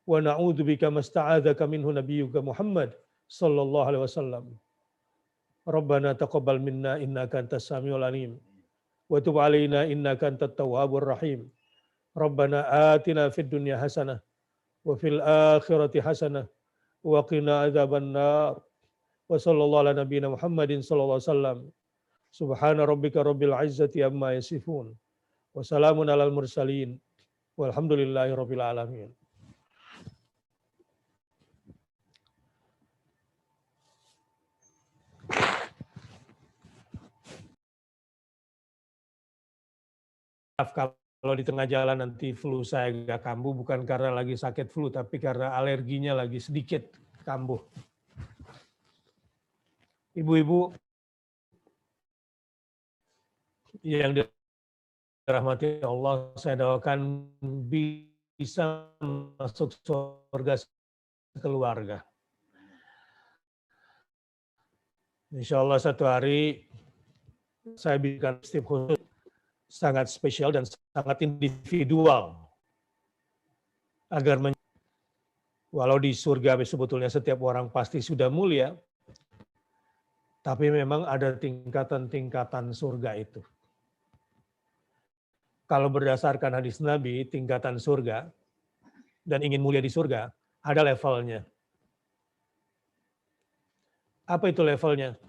wa na'udzubika masta'adzaka minhu nabiyyuka Muhammad sallallahu alaihi wasallam. Rabbana taqabbal minna innaka antas samiul alim wa tub alaina innaka antat tawwabur rahim. Rabbana atina fid dunya hasanah wa fil akhirati hasanah wa qina adzabannar. Wa sallallahu ala nabiyyina Muhammadin sallallahu alaihi wasallam. Subhana rabbika rabbil izzati amma yasifun. Wa salamun alal mursalin. Walhamdulillahi rabbil alamin. Maaf kalau di tengah jalan nanti flu saya agak kambuh, bukan karena lagi sakit flu, tapi karena alerginya lagi sedikit kambuh. Ibu-ibu yang dirahmati Allah, saya doakan bisa masuk surga keluarga. Insya Allah satu hari saya bikin tip khusus sangat spesial dan sangat individual agar walau di surga sebetulnya setiap orang pasti sudah mulia, tapi memang ada tingkatan-tingkatan surga itu. Kalau berdasarkan hadis Nabi, tingkatan surga dan ingin mulia di surga ada levelnya. Apa itu levelnya?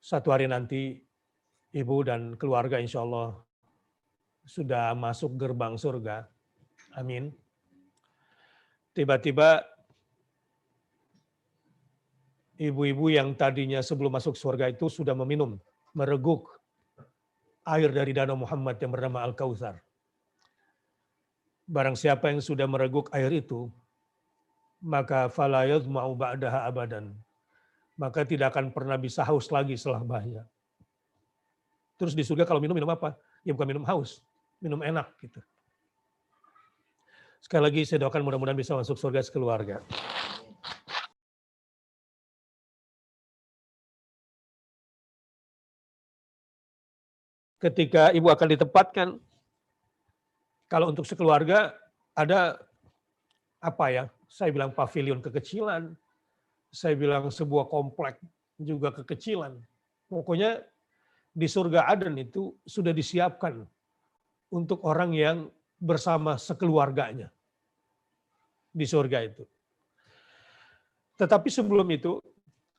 Satu hari nanti ibu dan keluarga insya Allah sudah masuk gerbang surga. Amin. Tiba-tiba ibu-ibu yang tadinya sebelum masuk surga itu sudah mereguk air dari danau Muhammad yang bernama Al-Kautsar. Barang siapa yang sudah mereguk air itu, maka fala yadhma'u ba'daha abadan. Maka tidak akan pernah bisa haus lagi selamanya. Terus di surga kalau minum apa? Ya bukan minum haus, minum enak gitu. Sekali lagi saya doakan mudah-mudahan bisa masuk surga sekeluarga. Ketika ibu akan ditempatkan, kalau untuk sekeluarga ada apa ya? Saya bilang pavilion kekecilan, saya bilang sebuah komplek juga kekecilan. Pokoknya di surga Aden itu sudah disiapkan untuk orang yang bersama sekeluarganya di surga itu. Tetapi sebelum itu,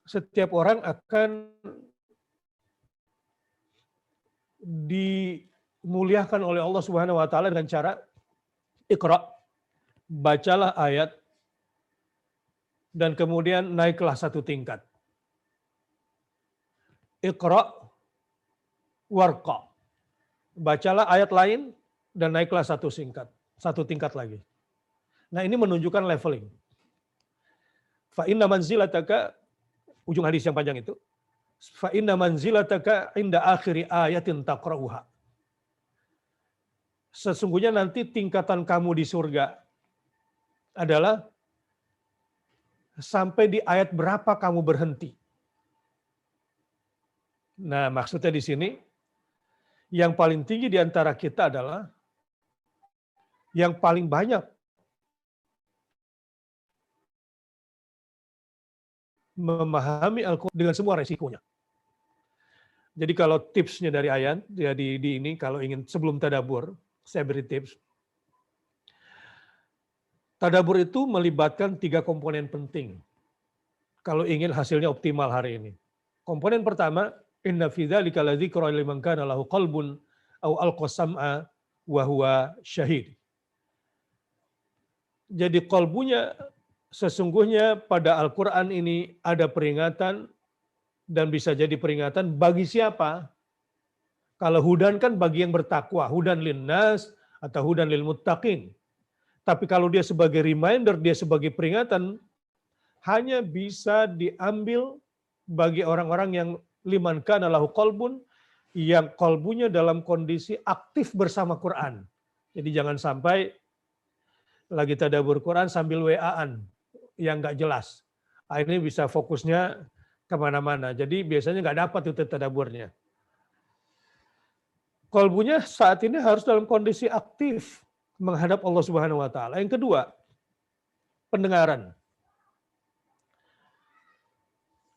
setiap orang akan dimuliakan oleh Allah Subhanahu wa taala dengan cara Iqra, bacalah ayat dan kemudian naiklah satu tingkat. Iqra warqa. Bacalah ayat lain dan naiklah satu tingkat lagi. Nah, ini menunjukkan leveling. Fa inna manzilataka, ujung hadis yang panjang itu, fa inna manzilataka inda akhiri ayatin taqra'uha. Sesungguhnya nanti tingkatan kamu di surga adalah sampai di ayat berapa kamu berhenti. Nah, maksudnya di sini yang paling tinggi di antara kita adalah yang paling banyak memahami Al-Quran dengan semua resikonya. Jadi kalau tipsnya dari ayat, ya di ini kalau ingin sebelum tadabur, saya beri tips. Tadabur itu melibatkan 3 komponen penting kalau ingin hasilnya optimal hari ini. Komponen pertama, inna fi dzalika ladzikra liman kana lahu qalbun aw alqa sam'a wa huwa syahid. Jadi qalbunya sesungguhnya pada Al-Qur'an ini ada peringatan dan bisa jadi peringatan bagi siapa? Kalau hudan kan bagi yang bertakwa, hudan linnas atau hudan lil muttaqin. Tapi kalau dia sebagai reminder, dia sebagai peringatan, hanya bisa diambil bagi orang-orang yang liman kana lahu qalbun, yang qalbunya dalam kondisi aktif bersama Quran. Jadi jangan sampai lagi tadabbur Quran sambil WA-an yang nggak jelas. Akhirnya bisa fokusnya kemana-mana. Jadi biasanya nggak dapat itu tadabburnya. Qalbunya saat ini harus dalam kondisi aktif menghadap Allah Subhanahu wa taala. Yang kedua, pendengaran.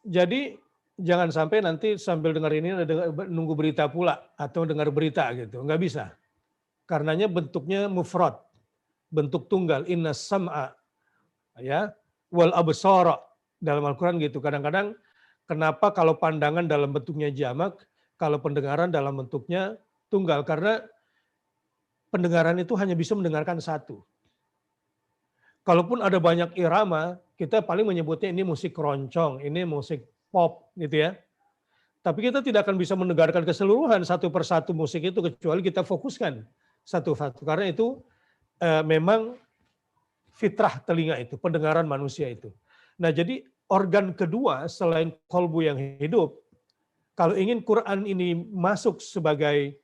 Jadi jangan sampai nanti sambil dengar ini nunggu berita pula atau dengar berita gitu. Nggak bisa. Karenanya bentuknya mufrad, bentuk tunggal. Inna sam'a ya wal absara dalam Al-Qur'an gitu. Kadang-kadang kenapa kalau pandangan dalam bentuknya jamak, kalau pendengaran dalam bentuknya tunggal? Karena pendengaran itu hanya bisa mendengarkan satu. Kalaupun ada banyak irama, kita paling menyebutnya ini musik keroncong, ini musik pop gitu ya. Tapi kita tidak akan bisa mendengarkan keseluruhan satu persatu musik itu kecuali kita fokuskan satu-satu. Karena itu memang fitrah telinga itu, pendengaran manusia itu. Nah jadi organ kedua selain kolbu yang hidup, kalau ingin Quran ini masuk sebagai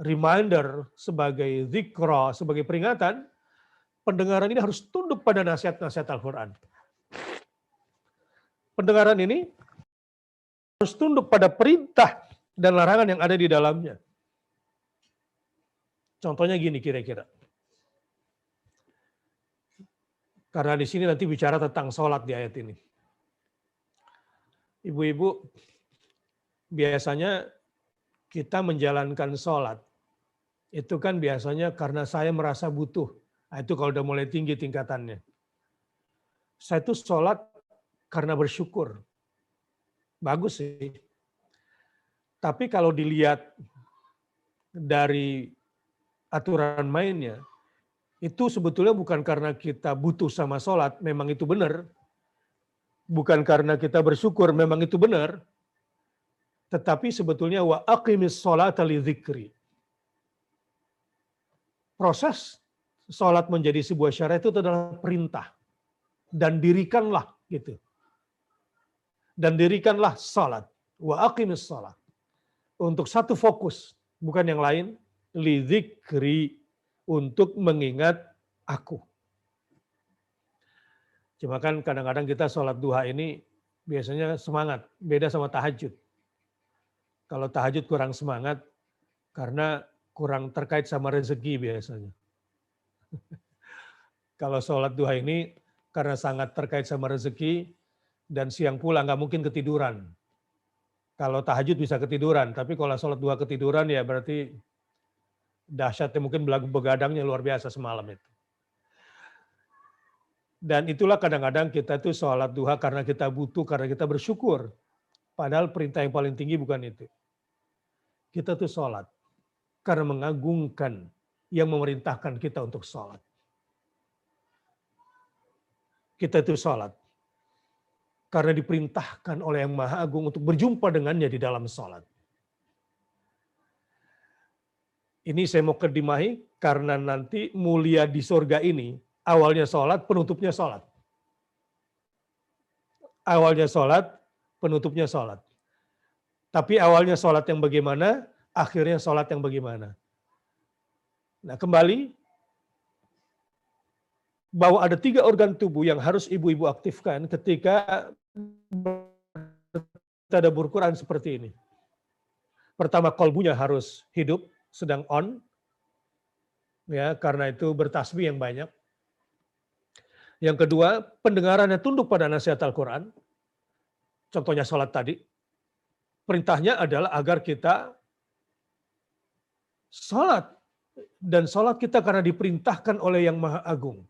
reminder, sebagai zikra, sebagai peringatan, pendengaran ini harus tunduk pada nasihat-nasihat Al-Quran. Pendengaran ini harus tunduk pada perintah dan larangan yang ada di dalamnya. Contohnya gini kira-kira. Karena di sini nanti bicara tentang sholat di ayat ini. Ibu-ibu, biasanya kita menjalankan sholat. Itu kan biasanya karena saya merasa butuh. Nah, itu kalau udah mulai tinggi tingkatannya. Saya itu sholat karena bersyukur. Bagus sih. Tapi kalau dilihat dari aturan mainnya, itu sebetulnya bukan karena kita butuh sama sholat, memang itu benar. Bukan karena kita bersyukur, memang itu benar. Tetapi sebetulnya wa aqimis sholata li dzikri. Proses sholat menjadi sebuah syariat itu adalah perintah. Dan dirikanlah gitu. Dan dirikanlah sholat. Wa aqimis sholat. Untuk satu fokus, bukan yang lain. Li dzikri, untuk mengingat aku. Cuma kan kadang-kadang kita sholat duha ini biasanya semangat. Beda sama tahajud. Kalau tahajud kurang semangat karena kurang terkait sama rezeki biasanya. Kalau sholat duha ini karena sangat terkait sama rezeki dan siang pula nggak mungkin ketiduran. Kalau tahajud bisa ketiduran, tapi kalau sholat duha ketiduran ya berarti dahsyatnya mungkin begadangnya luar biasa semalam itu. Dan itulah kadang-kadang kita tuh sholat duha karena kita butuh, karena kita bersyukur. Padahal perintah yang paling tinggi bukan itu. Kita tuh sholat karena mengagungkan yang memerintahkan kita untuk sholat. Kita itu sholat karena diperintahkan oleh Yang Maha Agung untuk berjumpa dengannya di dalam sholat. Ini saya mau kedimahi karena nanti mulia di surga ini, awalnya sholat, penutupnya sholat. Awalnya sholat, penutupnya sholat. Tapi awalnya sholat yang bagaimana, akhirnya sholat yang bagaimana. Nah kembali, bahwa ada 3 organ tubuh yang harus ibu-ibu aktifkan ketika bertadabbur Quran seperti ini. Pertama, kolbunya harus hidup, sedang on, ya karena itu bertasbih yang banyak. Yang kedua, pendengarannya tunduk pada nasihat Al-Quran. Contohnya sholat tadi. Perintahnya adalah agar kita sholat. Dan sholat kita karena diperintahkan oleh Yang Maha Agung.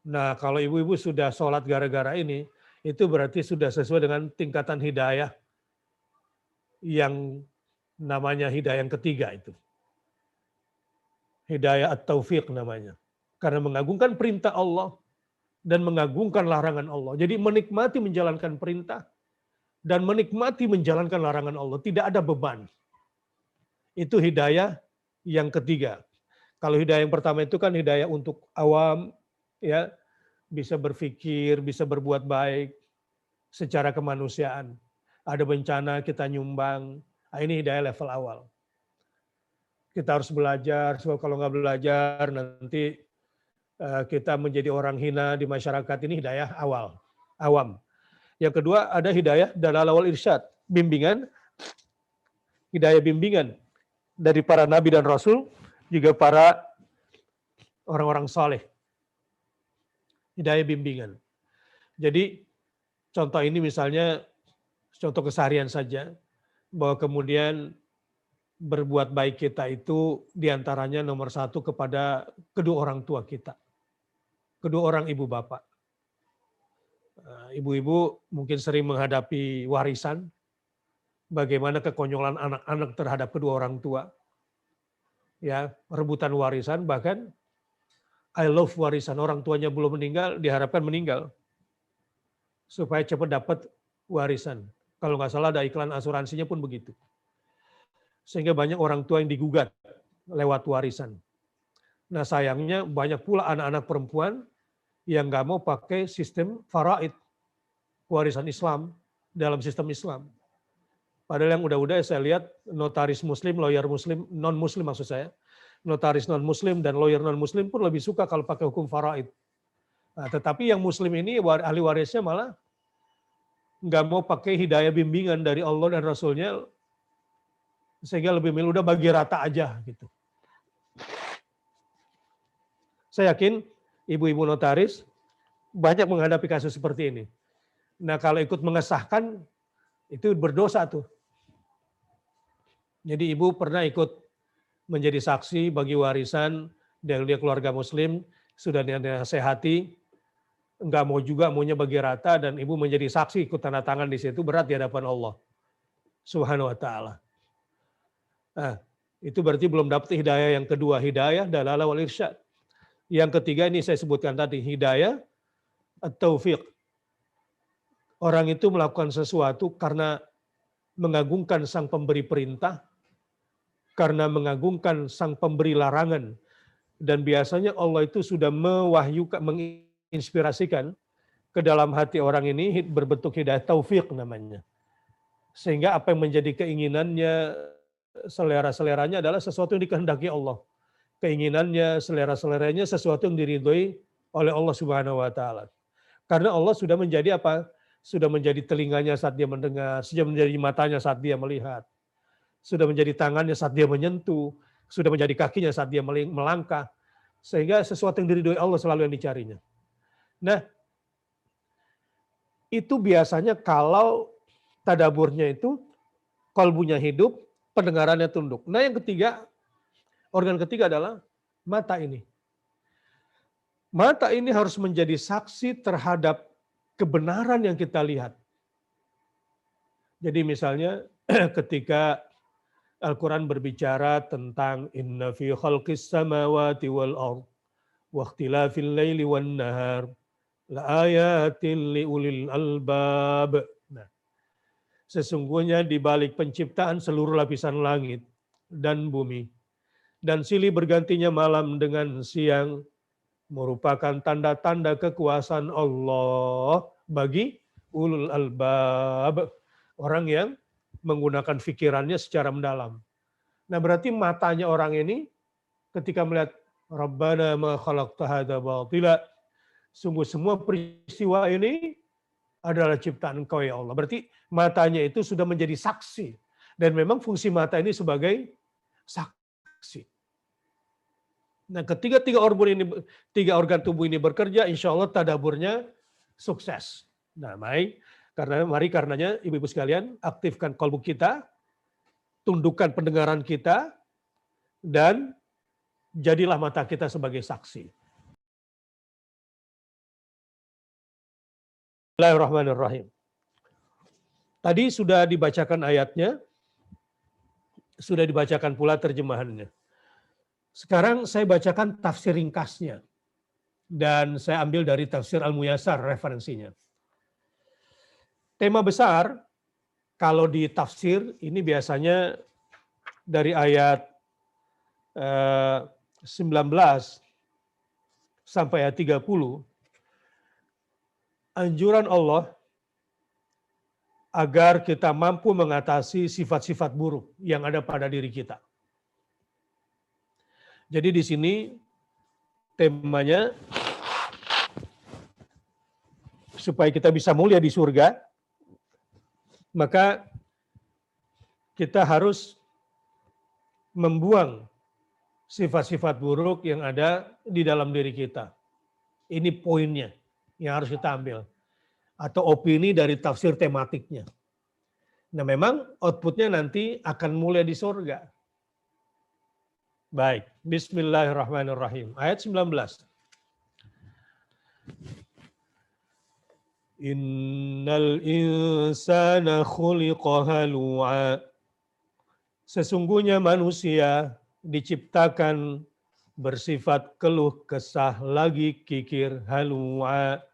Nah, kalau ibu-ibu sudah sholat gara-gara ini, itu berarti sudah sesuai dengan tingkatan hidayah yang namanya hidayah yang ketiga itu. Hidayah at-taufiq namanya. Karena mengagungkan perintah Allah dan mengagungkan larangan Allah. Jadi menikmati menjalankan perintah dan menikmati menjalankan larangan Allah. Tidak ada beban. Itu hidayah yang ketiga. Kalau hidayah yang pertama itu kan hidayah untuk awam, ya bisa berpikir, bisa berbuat baik secara kemanusiaan. Ada bencana kita nyumbang. Nah, ini hidayah level awal. Kita harus belajar, sebab kalau nggak belajar nanti kita menjadi orang hina di masyarakat. Ini hidayah awal, awam. Yang kedua ada hidayah dalalah wal irsyad, bimbingan, hidayah bimbingan. dari para nabi dan rasul, juga para orang-orang saleh. Hidayah bimbingan. Jadi contoh ini misalnya, contoh keseharian saja, bahwa kemudian berbuat baik kita itu diantaranya nomor satu kepada kedua orang tua kita. Kedua orang ibu bapak. Ibu-ibu mungkin sering menghadapi warisan, bagaimana kekonyolan anak-anak terhadap kedua orang tua. Ya, rebutan warisan, bahkan I love warisan, orang tuanya belum meninggal, diharapkan meninggal. Supaya cepat dapat warisan. Kalau nggak salah ada iklan asuransinya pun begitu. Sehingga banyak orang tua yang digugat lewat warisan. Nah sayangnya banyak pula anak-anak perempuan yang nggak mau pakai sistem faraid, warisan Islam, dalam sistem Islam. Padahal yang udah-udah saya lihat notaris muslim, lawyer muslim, non-muslim maksud saya, notaris non-muslim dan lawyer non-muslim pun lebih suka kalau pakai hukum faraid. Nah, tetapi yang muslim ini ahli warisnya malah nggak mau pakai hidayah bimbingan dari Allah dan Rasulnya, sehingga lebih milih udah bagi rata aja gitu. Saya yakin ibu-ibu notaris banyak menghadapi kasus seperti ini. Nah kalau ikut mengesahkan itu berdosa tuh. Jadi ibu pernah ikut menjadi saksi bagi warisan dari dia keluarga muslim, sudah dinasehati, enggak mau juga, maunya bagi rata, dan ibu menjadi saksi ikut tanda tangan di situ, berat di hadapan Allah Subhanahu wa taala. Nah, itu berarti belum dapat hidayah yang kedua, hidayah dalalah wal irsyad. Yang ketiga ini saya sebutkan tadi, hidayah at-taufiq. Orang itu melakukan sesuatu karena mengagungkan sang pemberi perintah, karena mengagungkan sang pemberi larangan. Dan biasanya Allah itu sudah mewahyukan, menginspirasikan ke dalam hati orang ini berbentuk hidayah taufiq namanya. Sehingga apa yang menjadi keinginannya, selera-seleranya adalah sesuatu yang dikehendaki Allah. Keinginannya, selera-seleranya sesuatu yang diridhoi oleh Allah Subhanahu wa taala. Karena Allah sudah menjadi apa? Sudah menjadi telinganya saat dia mendengar, sudah menjadi matanya saat dia melihat, sudah menjadi tangannya saat dia menyentuh, sudah menjadi kakinya saat dia melangkah. Sehingga sesuatu yang diridhoi Allah selalu yang dicarinya. Nah, itu biasanya kalau tadaburnya itu kalbunya hidup, pendengarannya tunduk. Nah yang ketiga, organ ketiga adalah mata ini. Mata ini harus menjadi saksi terhadap kebenaran yang kita lihat. Jadi misalnya ketika Al-Quran berbicara tentang inna fi khalqis samawati wal ard wa ikhtilafil laili wan nahar la ayatin liulil albab. Nah, sesungguhnya di balik penciptaan seluruh lapisan langit dan bumi dan silih bergantinya malam dengan siang merupakan tanda-tanda kekuasaan Allah bagi ulul albab, orang yang menggunakan pikirannya secara mendalam. Nah, berarti matanya orang ini ketika melihat Rabbana ma khalaqta hadza batila, sungguh semua peristiwa ini adalah ciptaan Engkau ya Allah. Berarti matanya itu sudah menjadi saksi. Dan memang fungsi mata ini sebagai saksi. Nah, ketika tiga organ tubuh ini bekerja, insya Allah tadaburnya sukses. Nah, mari karenanya ibu-ibu sekalian, aktifkan kalbu kita, tundukkan pendengaran kita, dan jadilah mata kita sebagai saksi. Bismillahirrahmanirrahim. Tadi sudah dibacakan ayatnya, sudah dibacakan pula terjemahannya. Sekarang saya bacakan tafsir ringkasnya. Dan saya ambil dari tafsir Al-Muyassar referensinya. Tema besar, kalau di tafsir, ini biasanya dari ayat 19 sampai ayat 30, anjuran Allah agar kita mampu mengatasi sifat-sifat buruk yang ada pada diri kita. Jadi di sini temanya supaya kita bisa mulia di surga, maka kita harus membuang sifat-sifat buruk yang ada di dalam diri kita. Ini poinnya yang harus kita ambil. Atau opini dari tafsir tematiknya. Nah memang outputnya nanti akan mulai di surga. Baik, bismillahirrahmanirrahim. Ayat 19. Innal insana khuliqa halu'a. Sesungguhnya manusia diciptakan bersifat keluh kesah lagi kikir halu'a.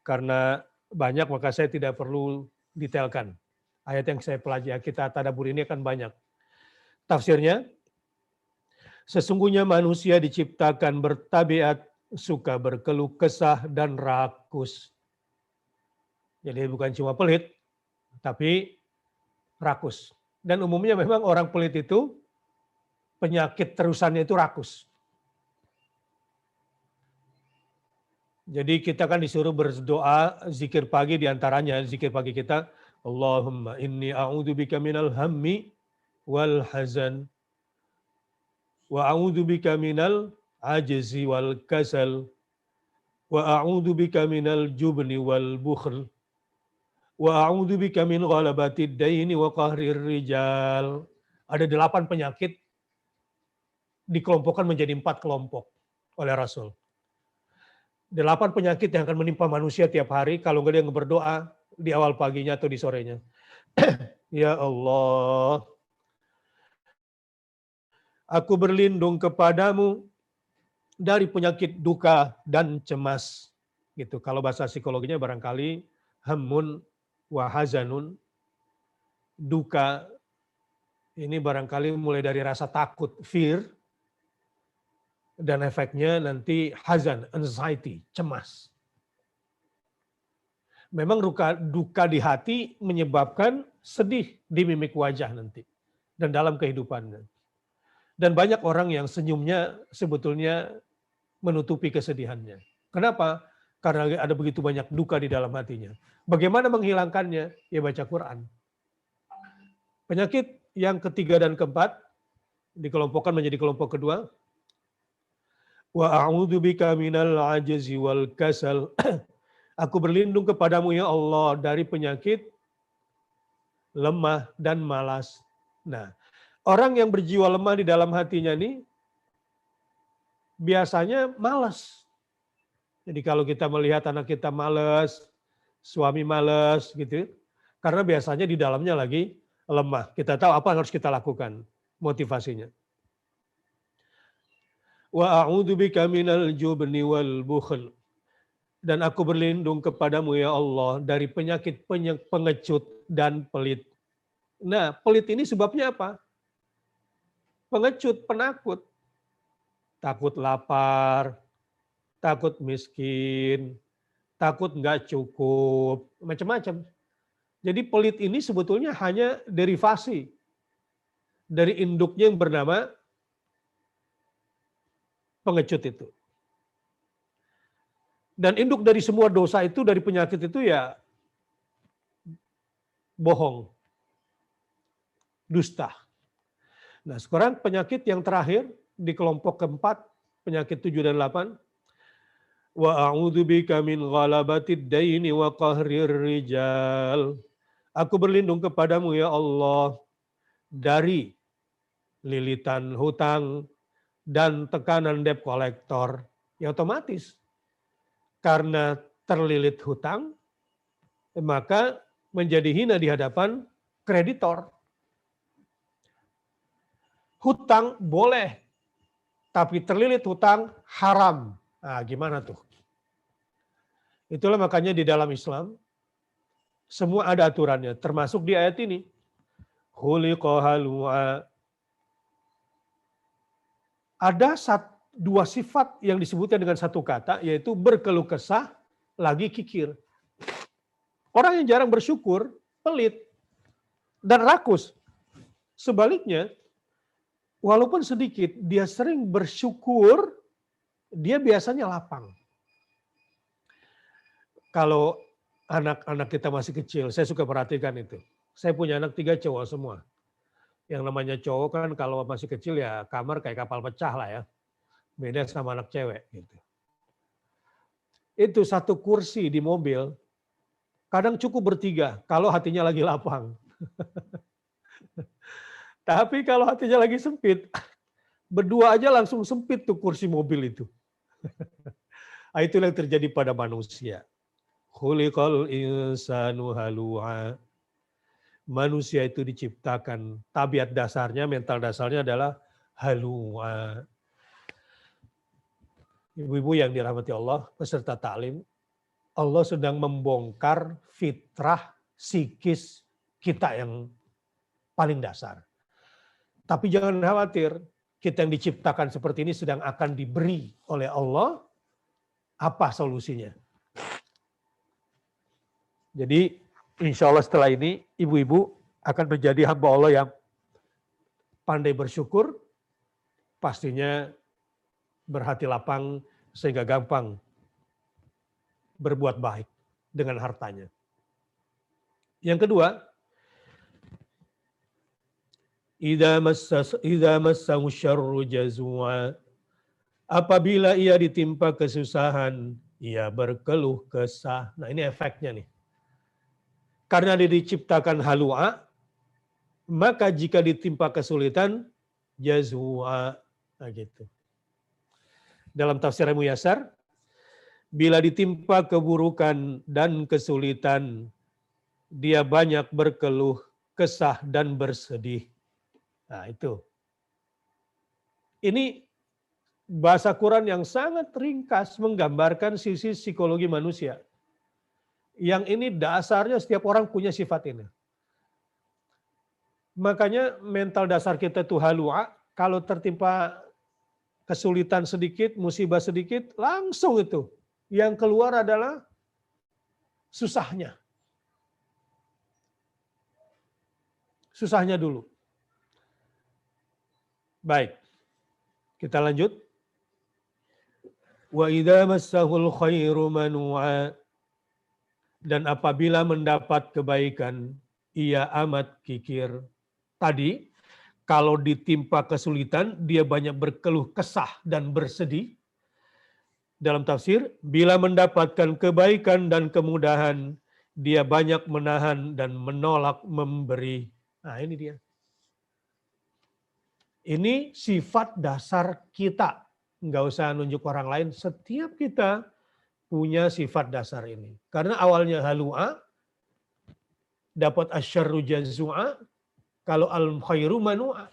Karena banyak maka saya tidak perlu detailkan. Ayat yang saya pelajari kita tadabbur ini akan banyak. Tafsirnya, sesungguhnya manusia diciptakan bertabiat suka berkeluh kesah dan rakus. Jadi bukan cuma pelit, tapi rakus. Dan umumnya memang orang pelit itu penyakit terusannya itu rakus. Jadi kita kan disuruh berdoa zikir pagi diantaranya zikir pagi kita Allahumma inni a'udzubika minal hammi wal hazan wa a'udzubika minal ajzi wal kasal wa a'udzubika minal jubni wal bukhl wa a'udzubika min ghalabatid daini wa qahrir rijal. Ada 8 penyakit dikelompokkan menjadi 4 kelompok oleh Rasul. 8 penyakit yang akan menimpa manusia tiap hari kalau nggak dia berdoa di awal paginya atau di sorenya. Ya Allah, aku berlindung kepadamu dari penyakit duka dan cemas. Gitu. Kalau bahasa psikologinya barangkali hammun wa hazanun, duka ini barangkali mulai dari rasa takut, fear, dan efeknya nanti hazan, anxiety, cemas. Memang duka di hati menyebabkan sedih di mimik wajah nanti dan dalam kehidupannya. Dan banyak orang yang senyumnya sebetulnya menutupi kesedihannya. Kenapa? Karena ada begitu banyak duka di dalam hatinya. Bagaimana menghilangkannya? Ya baca Quran. Penyakit yang ketiga dan keempat dikelompokkan menjadi kelompok kedua. Wa a'udzubika minal ajzi wal kasal. Aku berlindung kepadamu ya Allah dari penyakit lemah dan malas. Nah, orang yang berjiwa lemah di dalam hatinya ini biasanya malas. Jadi kalau kita melihat anak kita malas, suami malas gitu, karena biasanya di dalamnya lagi lemah. Kita tahu apa yang harus kita lakukan, motivasinya. Wa a'udzubika minal jubni wal bukhl. Dan aku berlindung kepadamu ya Allah dari penyakit pengecut dan pelit. Nah, pelit ini sebabnya apa? Pengecut, penakut. Takut lapar, takut miskin, takut nggak cukup, macam-macam. Jadi pelit ini sebetulnya hanya derivasi dari induknya yang bernama pengecut itu. Dan induk dari semua dosa itu, dari penyakit itu ya bohong, dusta. Nah sekarang penyakit yang terakhir di kelompok keempat, penyakit 7 dan 8. Wa a'udzubika min ghalabatid daini wa qahrir rijal. Aku berlindung kepadamu ya Allah dari lilitan hutang dan tekanan debt collector. Ya otomatis karena terlilit hutang maka menjadi hina di hadapan kreditor. Hutang boleh, tapi terlilit hutang haram. Nah, gimana tuh? Itulah makanya di dalam Islam semua ada aturannya, termasuk di ayat ini. Khuliqa halu'a. Ada dua sifat yang disebutkan dengan satu kata, yaitu berkeluh kesah, lagi kikir. Orang yang jarang bersyukur, pelit, dan rakus. Sebaliknya, walaupun sedikit, dia sering bersyukur, dia biasanya lapang. Kalau anak-anak kita masih kecil, saya suka perhatikan itu. Saya punya anak 3 cowok semua. Yang namanya cowok kan kalau masih kecil ya kamar kayak kapal pecah lah ya. Beda sama anak cewek gitu. Itu satu kursi di mobil, kadang cukup bertiga kalau hatinya lagi lapang. Tapi kalau hatinya lagi sempit, berdua aja langsung sempit tuh kursi mobil itu. Itulah yang terjadi pada manusia. Khuliqal insanu halu'a. Manusia itu diciptakan, tabiat dasarnya, mental dasarnya adalah halu'a. Ibu-ibu yang dirahmati Allah, peserta taklim, Allah sedang membongkar fitrah psikis kita yang paling dasar. Tapi jangan khawatir, kita yang diciptakan seperti ini sedang akan diberi oleh Allah apa solusinya. Jadi insya Allah setelah ini ibu-ibu akan menjadi hamba Allah yang pandai bersyukur, pastinya berhati lapang sehingga gampang berbuat baik dengan hartanya. Yang kedua, idza massahu syarru jazua. Apabila ia ditimpa kesusahan, ia berkeluh kesah. Nah, ini efeknya nih. Karena dia diciptakan halu'a, maka jika ditimpa kesulitan, jazua. Nah, gitu. Dalam tafsir Muyassar, bila ditimpa keburukan dan kesulitan, dia banyak berkeluh kesah dan bersedih. Nah, itu. Ini bahasa Quran yang sangat ringkas menggambarkan sisi psikologi manusia. Yang ini dasarnya setiap orang punya sifat ini. Makanya mental dasar kita itu halu'a, kalau tertimpa kesulitan sedikit, musibah sedikit, langsung itu. Yang keluar adalah susahnya. Susahnya dulu. Baik, kita lanjut. Wa idza massahul khairu manu'a. Dan apabila mendapat kebaikan, ia amat kikir. Tadi, kalau ditimpa kesulitan, dia banyak berkeluh kesah dan bersedih. Dalam tafsir, bila mendapatkan kebaikan dan kemudahan, dia banyak menahan dan menolak memberi. Nah, ini dia. Ini sifat dasar kita. Nggak usah nunjuk orang lain, setiap kita punya sifat dasar ini. Karena awalnya halu'a, dapat asyarru jazua, kalau al-khairu manu'a.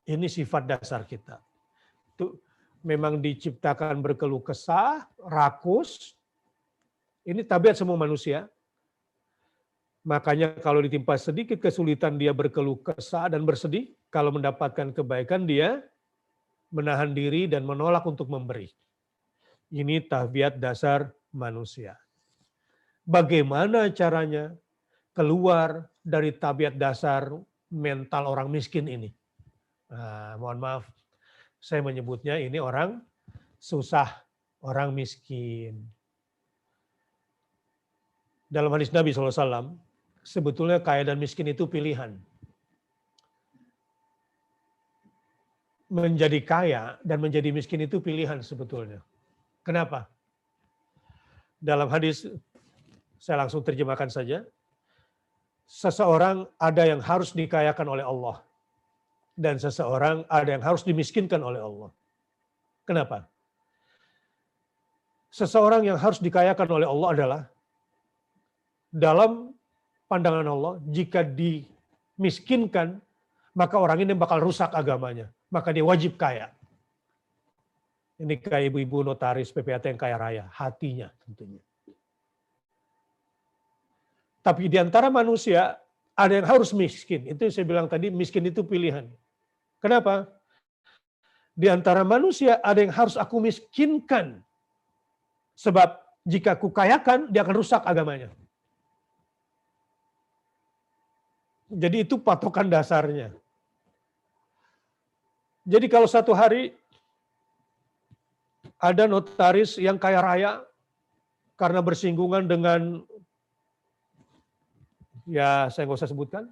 Ini sifat dasar kita. Itu memang diciptakan berkeluh kesah, rakus. Ini tabiat semua manusia. Makanya kalau ditimpa sedikit kesulitan dia berkeluh kesah dan bersedih. Kalau mendapatkan kebaikan dia menahan diri dan menolak untuk memberi. Ini tabiat dasar manusia. Bagaimana caranya keluar dari tabiat dasar mental orang miskin ini? Nah, mohon maaf, saya menyebutnya ini orang susah, orang miskin. Dalam hadis Nabi SAW, sebetulnya kaya dan miskin itu pilihan. Menjadi kaya dan menjadi miskin itu pilihan sebetulnya. Kenapa? Dalam hadis, saya langsung terjemahkan saja. Seseorang ada yang harus dikayakan oleh Allah. Dan seseorang ada yang harus dimiskinkan oleh Allah. Kenapa? Seseorang yang harus dikayakan oleh Allah adalah dalam pandangan Allah, jika dimiskinkan, maka orang ini bakal rusak agamanya. Maka dia wajib kaya. Ini kayak ibu-ibu notaris PPAT yang kaya raya, hatinya tentunya. Tapi di antara manusia ada yang harus miskin. Itu yang saya bilang tadi, miskin itu pilihan. Kenapa? Di antara manusia ada yang harus aku miskinkan. Sebab jika aku kayakan, dia akan rusak agamanya. Jadi itu patokan dasarnya. Jadi kalau satu hari ada notaris yang kaya raya karena bersinggungan dengan, ya saya nggak usah sebutkan,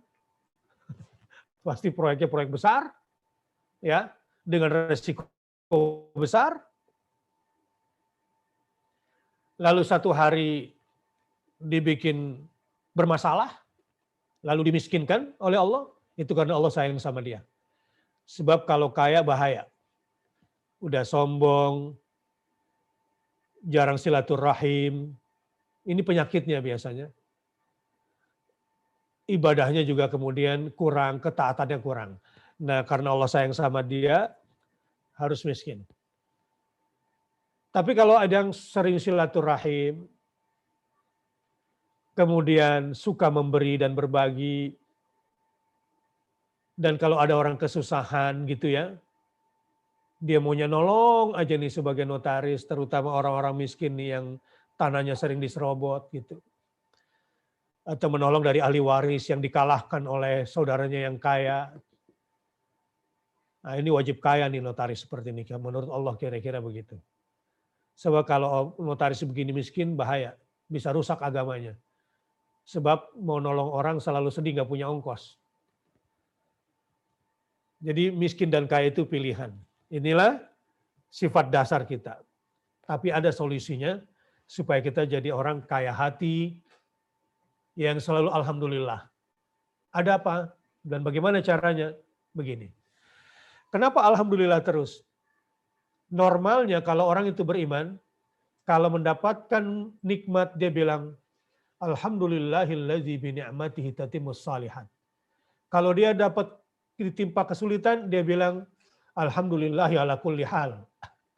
Pasti proyeknya proyek besar, ya, dengan resiko besar. Lalu satu hari dibikin bermasalah, lalu dimiskinkan oleh Allah, itu karena Allah sayang sama dia. Sebab kalau kaya bahaya. Udah sombong, jarang silaturahim, ini penyakitnya biasanya. Ibadahnya juga kemudian kurang, ketaatannya kurang. Nah, karena Allah sayang sama dia, harus miskin. Tapi kalau ada yang sering silaturahim, kemudian suka memberi dan berbagi, dan kalau ada orang kesusahan gitu ya, dia maunya nolong aja nih sebagai notaris, terutama orang-orang miskin nih yang tanahnya sering diserobot gitu. Atau menolong dari ahli waris yang dikalahkan oleh saudaranya yang kaya. Nah, ini wajib kaya nih notaris seperti ini, menurut Allah kira-kira begitu. Sebab kalau notaris begini miskin bahaya, bisa rusak agamanya. Sebab mau nolong orang selalu sedih, nggak punya ongkos. Jadi miskin dan kaya itu pilihan. Inilah sifat dasar kita. Tapi ada solusinya supaya kita jadi orang kaya hati yang selalu alhamdulillah. Ada apa? Dan bagaimana caranya? Begini. Kenapa alhamdulillah terus? Normalnya kalau orang itu beriman, kalau mendapatkan nikmat dia bilang, alhamdulillahilladzi bi ni'matihi tatimmus shalihat. Kalau dia dapat ditimpa kesulitan, dia bilang, alhamdulillahi ala kulli hal.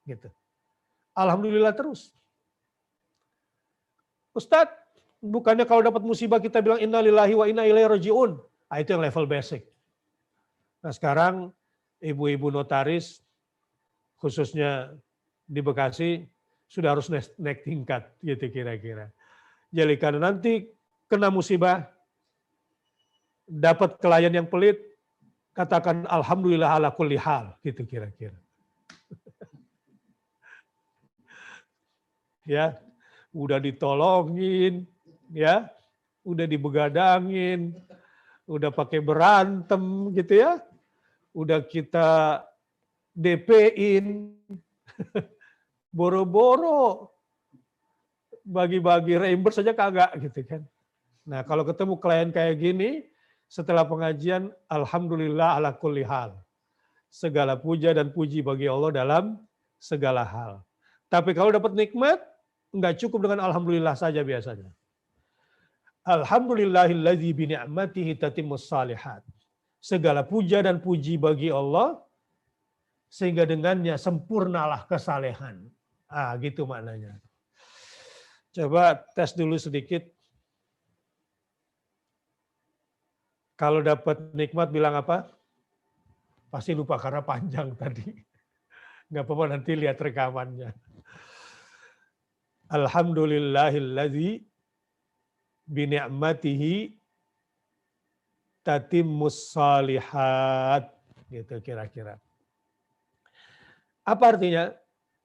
Gitu. Alhamdulillah terus. Ustadz, bukannya kalau dapat musibah kita bilang innalillahi wa inna ilaihi rajiun. Nah, itu yang level basic. Nah sekarang ibu-ibu notaris, khususnya di Bekasi, sudah harus naik tingkat gitu kira-kira. Jadi karena nanti kena musibah, dapat klien yang pelit, katakan alhamdulillah ala kulli hal, gitu kira-kira. Ya, udah ditolongin, ya, udah dibegadangin, udah pakai berantem gitu ya, udah kita DP-in, boro-boro bagi-bagi reimburse saja kagak gitu kan. Nah kalau ketemu klien kayak gini, setelah pengajian, alhamdulillah ala kulli hal. Segala puja dan puji bagi Allah dalam segala hal. Tapi kalau dapat nikmat, nggak cukup dengan alhamdulillah saja biasanya. Alhamdulillahilladzi bi ni'matihi tatimmus shalihat. Segala puja dan puji bagi Allah, sehingga dengannya sempurnalah kesalehan. Ah, gitu maknanya. Coba tes dulu sedikit. Kalau dapat nikmat bilang apa? Pasti lupa karena panjang tadi. Nggak apa-apa nanti lihat rekamannya. Alhamdulillahilladzi bi ni'matihi tatimmus shalihat. Gitu kira-kira. Apa artinya?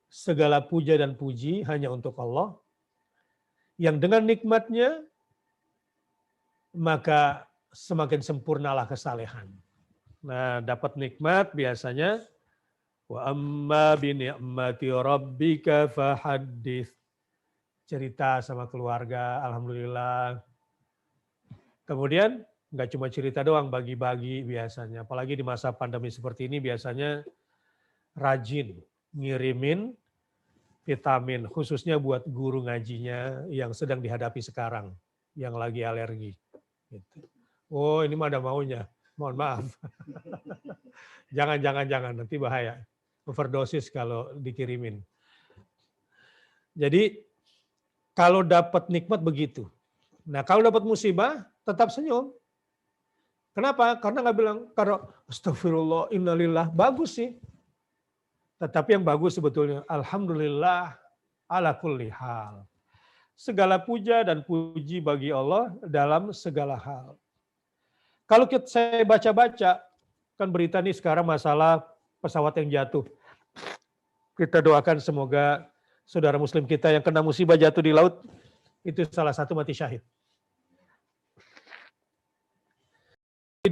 Segala puja dan puji hanya untuk Allah, yang dengan nikmatnya maka semakin sempurnalah kesalehan. Nah, dapat nikmat biasanya wa amma bi ni'mati rabbika fahaddits. Cerita sama keluarga, alhamdulillah. Kemudian nggak cuma cerita doang, bagi-bagi biasanya. Apalagi di masa pandemi seperti ini biasanya rajin ngirimin vitamin, khususnya buat guru ngajinya yang sedang dihadapi sekarang, yang lagi alergi. Gitu. Oh ini mah ada maunya, mohon maaf. Jangan, nanti bahaya. Overdosis kalau dikirimin. Jadi kalau dapat nikmat begitu. Nah kalau dapat musibah, tetap senyum. Kenapa? Karena nggak bilang, karena astagfirullah, innalillah, bagus sih. Tetapi yang bagus sebetulnya, alhamdulillah ala kulli hal. Segala puja dan puji bagi Allah dalam segala hal. Kalau saya baca-baca, kan berita nih sekarang masalah pesawat yang jatuh. Kita doakan semoga saudara muslim kita yang kena musibah jatuh di laut, itu salah satu mati syahid.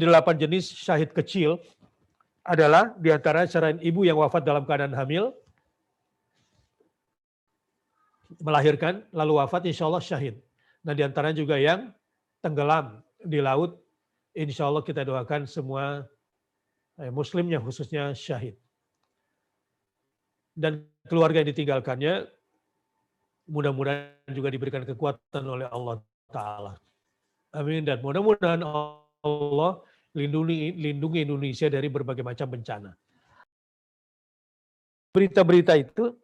8 jenis syahid kecil adalah diantara selain ibu yang wafat dalam keadaan hamil, melahirkan, lalu wafat, insya Allah syahid. Nah diantaranya juga yang tenggelam di laut, insya Allah kita doakan semua muslimnya khususnya syahid. Dan keluarga yang ditinggalkannya, mudah-mudahan juga diberikan kekuatan oleh Allah Ta'ala. Amin. Dan mudah-mudahan Allah lindungi Indonesia dari berbagai macam bencana. Berita-berita itu,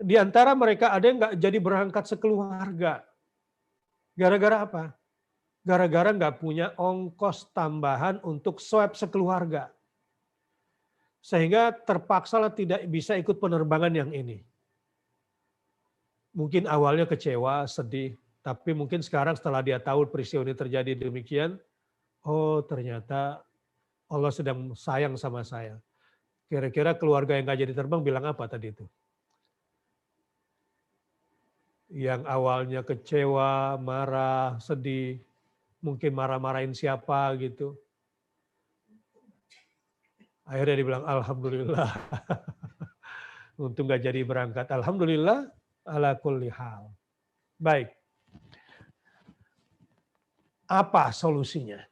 di antara mereka ada yang nggak jadi berangkat sekeluarga. Gara-gara apa? Gara-gara nggak punya ongkos tambahan untuk swab sekeluarga. Sehingga terpaksalah tidak bisa ikut penerbangan yang ini. Mungkin awalnya kecewa, sedih, tapi mungkin sekarang setelah dia tahu peristiwa ini terjadi demikian, oh ternyata Allah sedang sayang sama saya. Kira-kira keluarga yang nggak jadi terbang bilang apa tadi itu? Yang awalnya kecewa, marah, sedih, mungkin marah-marahin siapa gitu. Akhirnya dibilang alhamdulillah. Untung nggak jadi berangkat. Alhamdulillah ala kulli hal. Baik. Apa solusinya?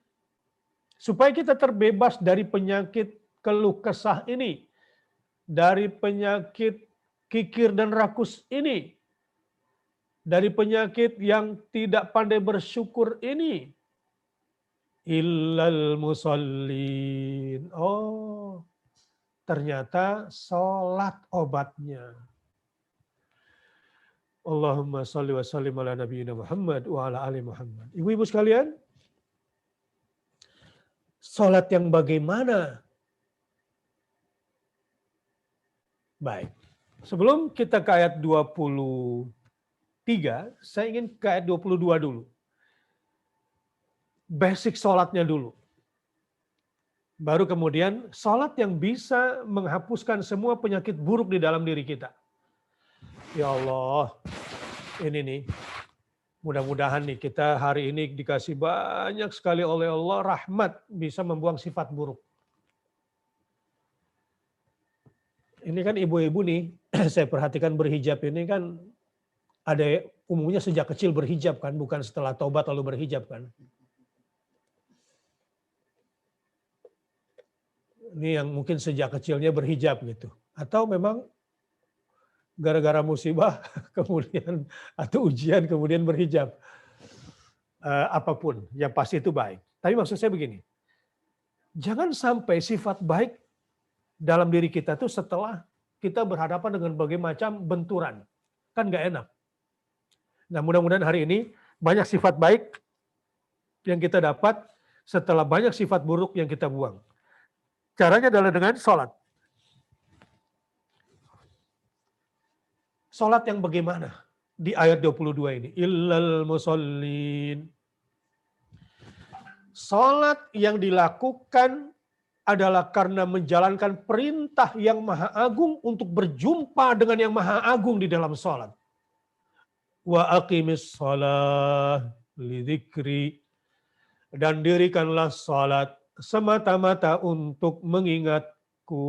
Supaya kita terbebas dari penyakit keluh kesah ini, dari penyakit kikir dan rakus ini, dari penyakit yang tidak pandai bersyukur ini. Illal musallin. Oh, ternyata sholat obatnya. Allahumma sholli wa sallim ala nabiyyina Muhammad wa ala ali Muhammad. Ibu-ibu sekalian, sholat yang bagaimana? Baik. Sebelum kita ke ayat 23, saya ingin ke ayat 22 dulu. Basic sholatnya dulu. Baru kemudian sholat yang bisa menghapuskan semua penyakit buruk di dalam diri kita. Ya Allah, ini nih, mudah-mudahan nih kita hari ini dikasih banyak sekali oleh Allah rahmat bisa membuang sifat buruk. Ini kan ibu-ibu nih, saya perhatikan berhijab ini kan ada umumnya sejak kecil berhijab kan, bukan setelah taubat lalu berhijab kan. Ini yang mungkin sejak kecilnya berhijab gitu. Atau memang gara-gara musibah kemudian atau ujian kemudian berhijab. Apapun, yang pasti itu baik. Tapi maksud saya begini, jangan sampai sifat baik dalam diri kita tuh setelah kita berhadapan dengan berbagai macam benturan. Kan gak enak. Nah mudah-mudahan hari ini banyak sifat baik yang kita dapat setelah banyak sifat buruk yang kita buang. Caranya adalah dengan sholat. Sholat yang bagaimana? Di ayat 22 ini. Illal musallin. Sholat yang dilakukan adalah karena menjalankan perintah yang maha agung untuk berjumpa dengan yang maha agung di dalam sholat. Wa aqimis sholat lidzikri. Dan dirikanlah sholat semata-mata untuk mengingatku.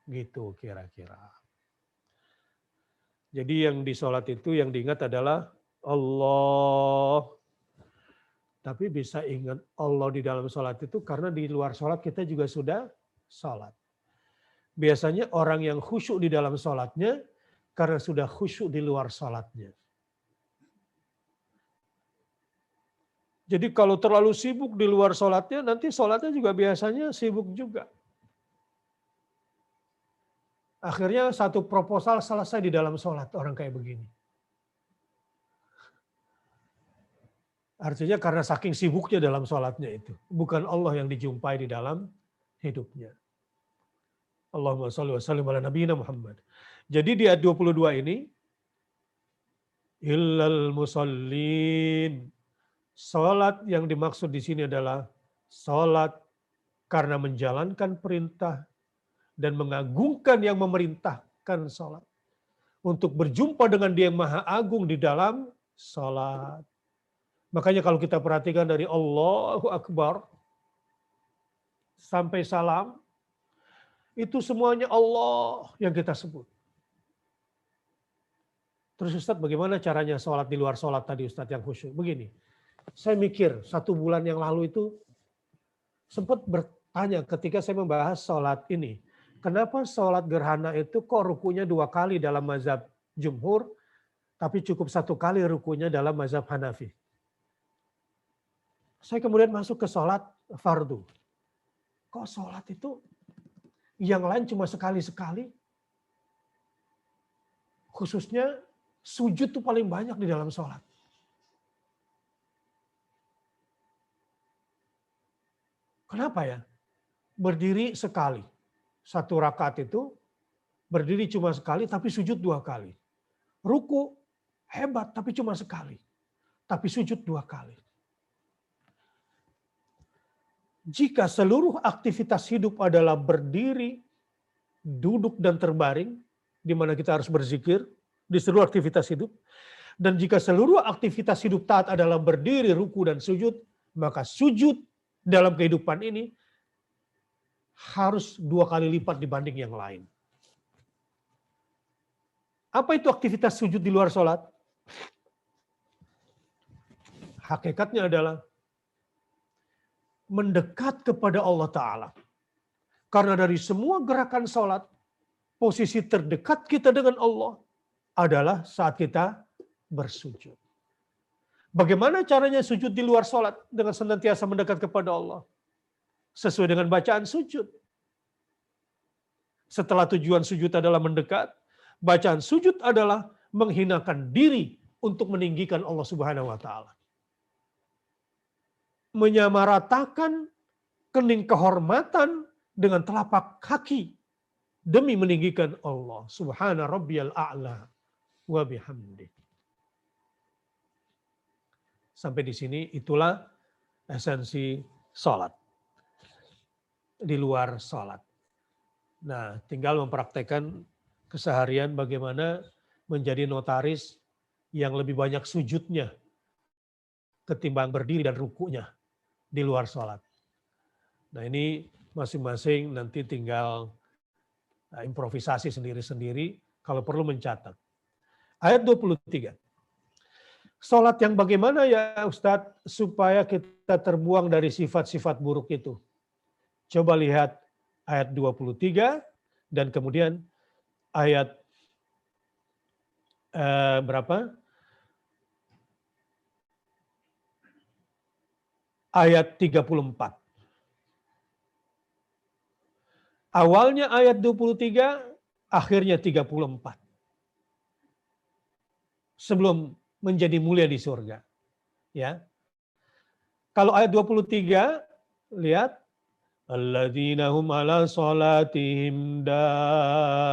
Gitu kira-kira. Jadi yang di sholat itu yang diingat adalah Allah. Tapi bisa ingat Allah di dalam sholat itu karena di luar sholat kita juga sudah sholat. Biasanya orang yang khusyuk di dalam sholatnya karena sudah khusyuk di luar sholatnya. Jadi kalau terlalu sibuk di luar sholatnya, nanti sholatnya juga biasanya sibuk juga. Akhirnya satu proposal selesai di dalam sholat orang kayak begini. Artinya karena saking sibuknya dalam sholatnya itu. Bukan Allah yang dijumpai di dalam hidupnya. Allahumma sholli wa sallim ala nabiyyina Muhammad. Jadi di ayat 22 ini, illal musallin. Sholat yang dimaksud di sini adalah sholat karena menjalankan perintah dan mengagungkan yang memerintahkan sholat. Untuk berjumpa dengan Dia yang Maha Agung di dalam sholat. Makanya kalau kita perhatikan dari Allahu Akbar sampai salam, itu semuanya Allah yang kita sebut. Terus Ustadz bagaimana caranya sholat di luar sholat tadi Ustadz yang khusyuk? Begini, saya mikir 1 bulan yang lalu itu sempat bertanya ketika saya membahas sholat ini. Kenapa sholat gerhana itu kok rukunya 2 kali dalam mazhab jumhur, tapi cukup 1 kali rukunya dalam mazhab Hanafi. Saya kemudian masuk ke sholat fardu. Kok sholat itu yang lain cuma sekali-sekali? Khususnya sujud itu paling banyak di dalam sholat. Kenapa ya? Berdiri sekali. 1 rakaat itu berdiri cuma sekali tapi sujud 2 kali. Ruku hebat tapi cuma sekali. Tapi sujud 2 kali. Jika seluruh aktivitas hidup adalah berdiri, duduk dan terbaring, di mana kita harus berzikir di seluruh aktivitas hidup, dan jika seluruh aktivitas hidup taat adalah berdiri, ruku dan sujud, maka sujud dalam kehidupan ini harus 2 kali lipat dibanding yang lain. Apa itu aktivitas sujud di luar sholat? Hakikatnya adalah mendekat kepada Allah Ta'ala. Karena dari semua gerakan sholat, posisi terdekat kita dengan Allah adalah saat kita bersujud. Bagaimana caranya sujud di luar sholat dengan senantiasa mendekat kepada Allah? Sesuai dengan bacaan sujud. Setelah tujuan sujud adalah mendekat, bacaan sujud adalah menghinakan diri untuk meninggikan Allah Subhanahu wa Ta'ala. Menyamaratakan kening kehormatan dengan telapak kaki demi meninggikan Allah. Subhana rabbiyal a'la wa bihamdi. Sampai di sini itulah esensi sholat. Di luar sholat. Nah, tinggal mempraktekkan keseharian bagaimana menjadi notaris yang lebih banyak sujudnya ketimbang berdiri dan rukunya di luar sholat. Nah ini masing-masing nanti tinggal improvisasi sendiri-sendiri kalau perlu mencatat. Ayat 23. Sholat yang bagaimana ya Ustadz supaya kita terbuang dari sifat-sifat buruk itu? Coba lihat ayat 23 dan kemudian ayat berapa? Ayat 34. Awalnya ayat 23, akhirnya 34. Sebelum menjadi mulia di surga. Ya. Kalau ayat 23, lihat. Alladzina hum ala sholatihim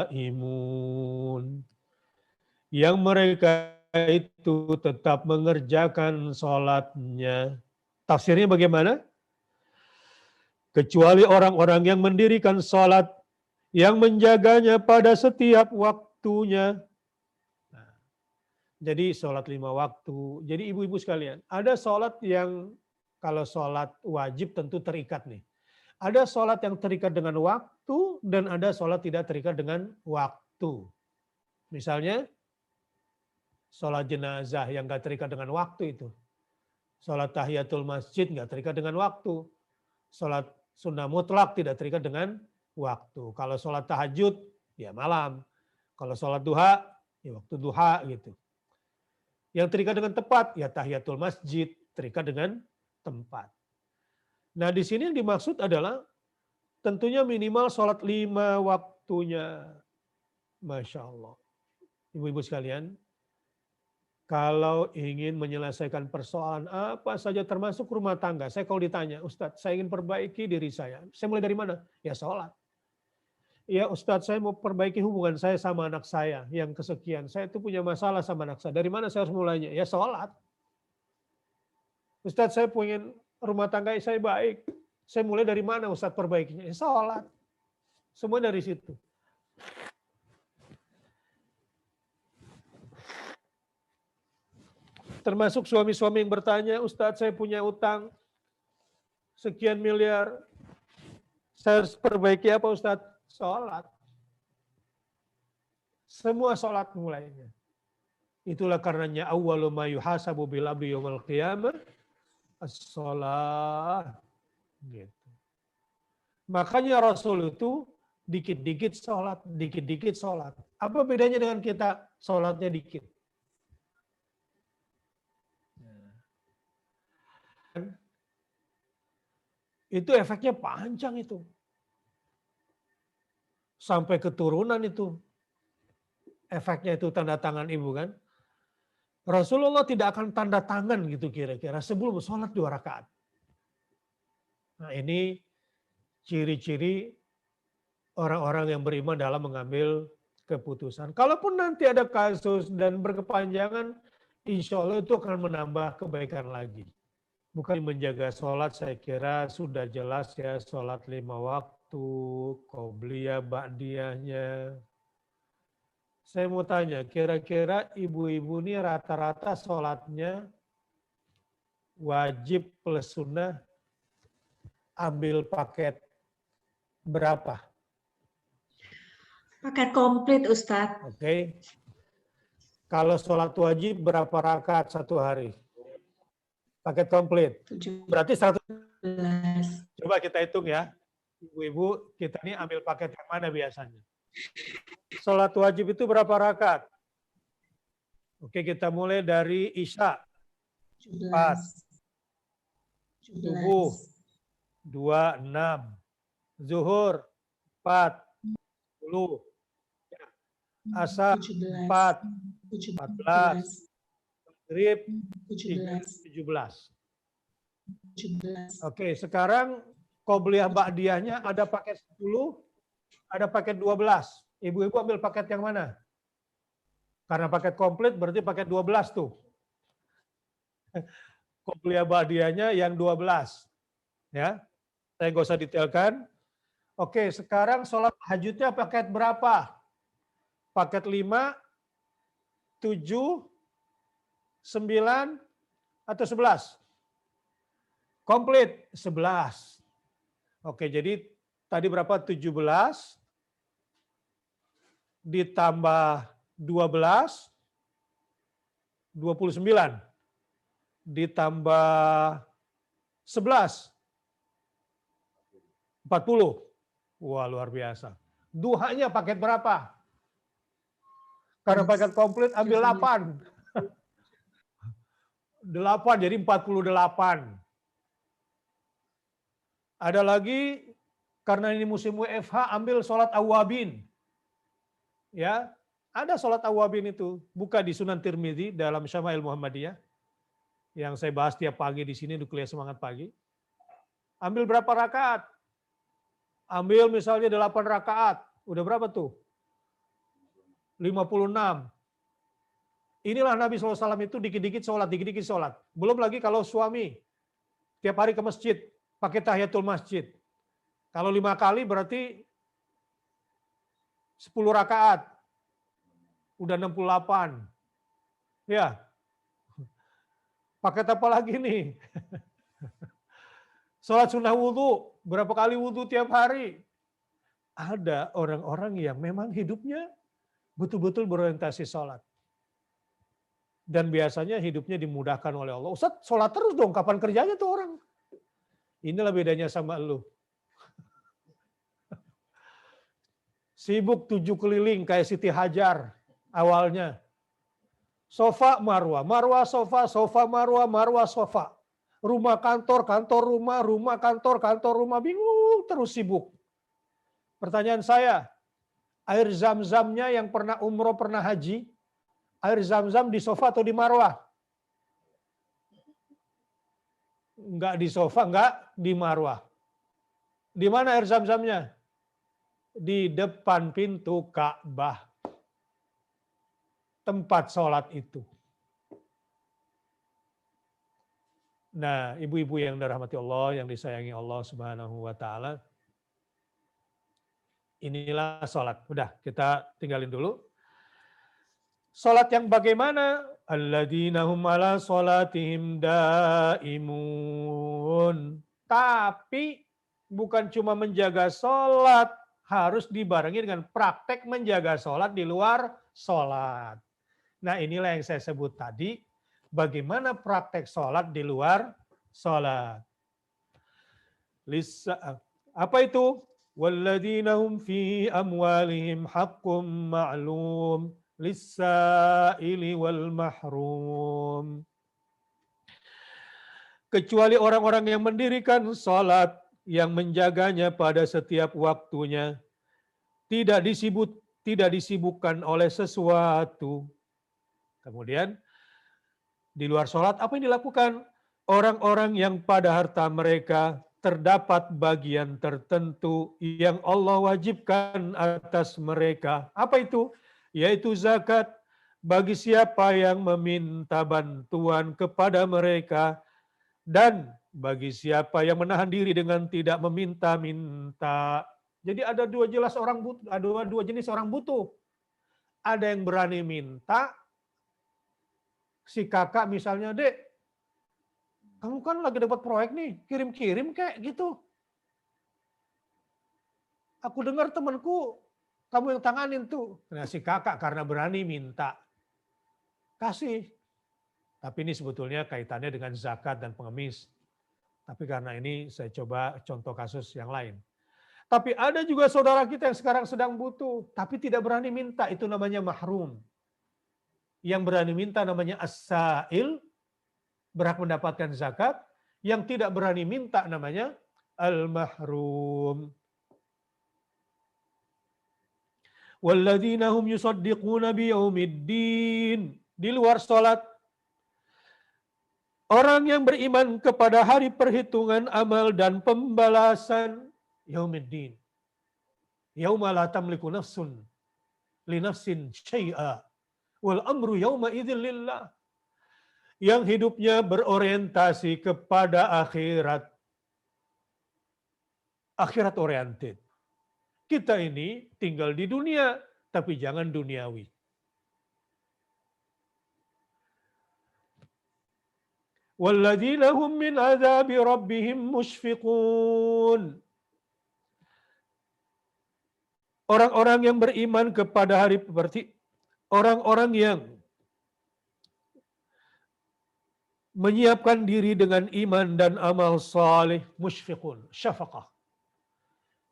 daimun. Yang mereka itu tetap mengerjakan sholatnya. Tafsirnya bagaimana? Kecuali orang-orang yang mendirikan sholat, yang menjaganya pada setiap waktunya. Nah, jadi sholat 5 waktu. Jadi ibu-ibu sekalian, ada sholat yang kalau sholat wajib tentu terikat nih. Ada sholat yang terikat dengan waktu dan ada sholat tidak terikat dengan waktu. Misalnya sholat jenazah yang gak terikat dengan waktu itu. Sholat tahiyatul masjid nggak terikat dengan waktu. Sholat sunnah mutlak tidak terikat dengan waktu. Kalau sholat tahajud, ya malam. Kalau sholat duha, ya waktu duha gitu. Yang terikat dengan tepat, ya tahiyatul masjid, terikat dengan tempat. Nah di sini yang dimaksud adalah tentunya minimal sholat 5 waktunya. Masya Allah. Ibu-ibu sekalian, kalau ingin menyelesaikan persoalan apa saja termasuk rumah tangga. Saya kalau ditanya, Ustadz saya ingin perbaiki diri saya. Saya mulai dari mana? Ya sholat. Ya Ustadz saya mau perbaiki hubungan saya sama anak saya yang kesekian. Saya itu punya masalah sama anak saya. Dari mana saya harus mulainya? Ya sholat. Ustadz saya pengen rumah tangga saya baik. Saya mulai dari mana Ustadz perbaikinya? Ya sholat. Semua dari situ. Termasuk suami-suami yang bertanya, Ustadz saya punya utang sekian miliar, saya harus perbaiki apa Ustadz? Sholat. Semua sholat mulainya. Itulah karenanya awwalu ma yuhasabu bil abdi yaumil qiyamah as-shalah. Gitu. Makanya Rasul itu dikit-dikit sholat, dikit-dikit sholat. Apa bedanya dengan kita sholatnya dikit? Itu efeknya panjang itu. Sampai keturunan itu. Efeknya itu tanda tangan ibu kan. Rasulullah tidak akan tanda tangan gitu kira-kira sebelum sholat 2 rakaat. Nah ini ciri-ciri orang-orang yang beriman dalam mengambil keputusan. Kalaupun nanti ada kasus dan berkepanjangan, insya Allah itu akan menambah kebaikan lagi. Bukan menjaga sholat, saya kira sudah jelas ya, sholat 5 waktu, qobliyah, ba'diyahnya. Saya mau tanya, kira-kira ibu-ibu ini rata-rata sholatnya wajib plus sunnah ambil paket berapa? Paket komplit Ustadz. Oke. Kalau sholat wajib berapa rakaat satu hari? Paket komplit. 17. Berarti 100. Coba kita hitung ya. Ibu-ibu, kita ini ambil paket yang mana biasanya? Sholat wajib itu berapa rakaat? Oke, kita mulai dari Isya. 4. Subuh 2, 6. Zuhur 4, 10. Asar 4, 14. Maghrib 17. Oke, sekarang qobliyah ba'diyahnya ada paket 10, ada paket 12. Ibu-ibu ambil paket yang mana? Karena paket komplit berarti paket 12 tuh. Qobliyah ba'diyahnya yang 12. Ya. Saya nggak usah detailkan. Oke, sekarang sholat tahajudnya paket berapa? Paket 5, 7, 9, atau 11? Komplit 11. Oke, jadi tadi berapa? 17 ditambah 12, 29. Ditambah 11, 40. Wah, luar biasa. Duhanya paket berapa? Karena paket komplit ambil 8. 8 jadi 48. Ada lagi karena ini musim WFH ambil sholat awabin. Ya, ada sholat awabin itu. Buka di Sunan Tirmidzi dalam Syama'il Muhammadiyah. Yang saya bahas tiap pagi di sini di kuliah semangat pagi. Ambil berapa rakaat? Ambil misalnya 8 rakaat. Udah berapa tuh? 56. Inilah Nabi SAW itu dikit-dikit sholat, dikit-dikit sholat. Belum lagi kalau suami tiap hari ke masjid, pakai tahiyatul masjid. Kalau 5 kali berarti 10 rakaat. Udah 68. Ya. Paket apa lagi nih? Sholat sunnah wudhu. Berapa kali wudhu tiap hari? Ada orang-orang yang memang hidupnya betul-betul berorientasi sholat. Dan biasanya hidupnya dimudahkan oleh Allah. Ustaz, sholat terus dong, kapan kerjanya tuh orang? Inilah bedanya sama lu. Sibuk 7 keliling kayak Siti Hajar awalnya. Sofa, marwah, marwah, sofa, sofa, marwah, marwah, sofa. Rumah kantor, kantor rumah, rumah kantor, kantor rumah, bingung terus sibuk. Pertanyaan saya, air zam-zamnya yang pernah umroh, pernah haji, air zam-zam di sofa atau di marwah? Enggak di sofa, enggak di marwah. Di mana air zam-zamnya? Di depan pintu Ka'bah. Tempat sholat itu. Nah, ibu-ibu yang dirahmati Allah, yang disayangi Allah Subhanahu wa taala. Inilah sholat. Udah, kita tinggalin dulu. Sholat yang bagaimana? alladzina hum ala salatihim daimun. Tapi bukan cuma menjaga sholat, harus dibarengi dengan praktek menjaga sholat di luar sholat. Nah inilah yang saya sebut tadi, bagaimana praktek sholat di luar sholat. Apa itu? Walladzina hum fi amwalihim haqqum ma'lum lis-sa'ili wal mahrum. Kecuali orang-orang yang mendirikan sholat, yang menjaganya pada setiap waktunya, tidak disibukkan oleh sesuatu. Kemudian di luar sholat apa yang dilakukan? Orang-orang yang pada harta mereka terdapat bagian tertentu yang Allah wajibkan atas mereka. Apa itu? Yaitu zakat. Bagi siapa yang meminta bantuan kepada mereka, dan bagi siapa yang menahan diri dengan tidak meminta-minta. Jadi ada dua jenis orang butuh. Ada yang berani minta, si kakak misalnya, "Dek, kamu kan lagi dapat proyek nih, kirim-kirim kayak gitu. Aku dengar temanku, kamu yang tanganin tuh." Nah si kakak karena berani minta, kasih. Tapi ini sebetulnya kaitannya dengan zakat dan pengemis. Tapi karena ini saya coba contoh kasus yang lain. Tapi ada juga saudara kita yang sekarang sedang butuh, tapi tidak berani minta, itu namanya mahrum. Yang berani minta namanya as-sa'il, berhak mendapatkan zakat. Yang tidak berani minta namanya al-mahrum. Walladzina hum yusaddiquna biyaumiddin. Di luar sholat, orang yang beriman kepada hari perhitungan amal dan pembalasan yaumiddin. Yauma la tamliku nafsun li nafsin syai'a wal amru yauma idzin lillah. Yang hidupnya berorientasi kepada akhirat. Akhirat oriented. Kita ini tinggal di dunia, tapi jangan duniawi. Walladzina hum min azabi rabbihim mushfiqun. Orang-orang yang beriman kepada hari orang-orang yang menyiapkan diri dengan iman dan amal saleh, musyfiqun, syafaqah.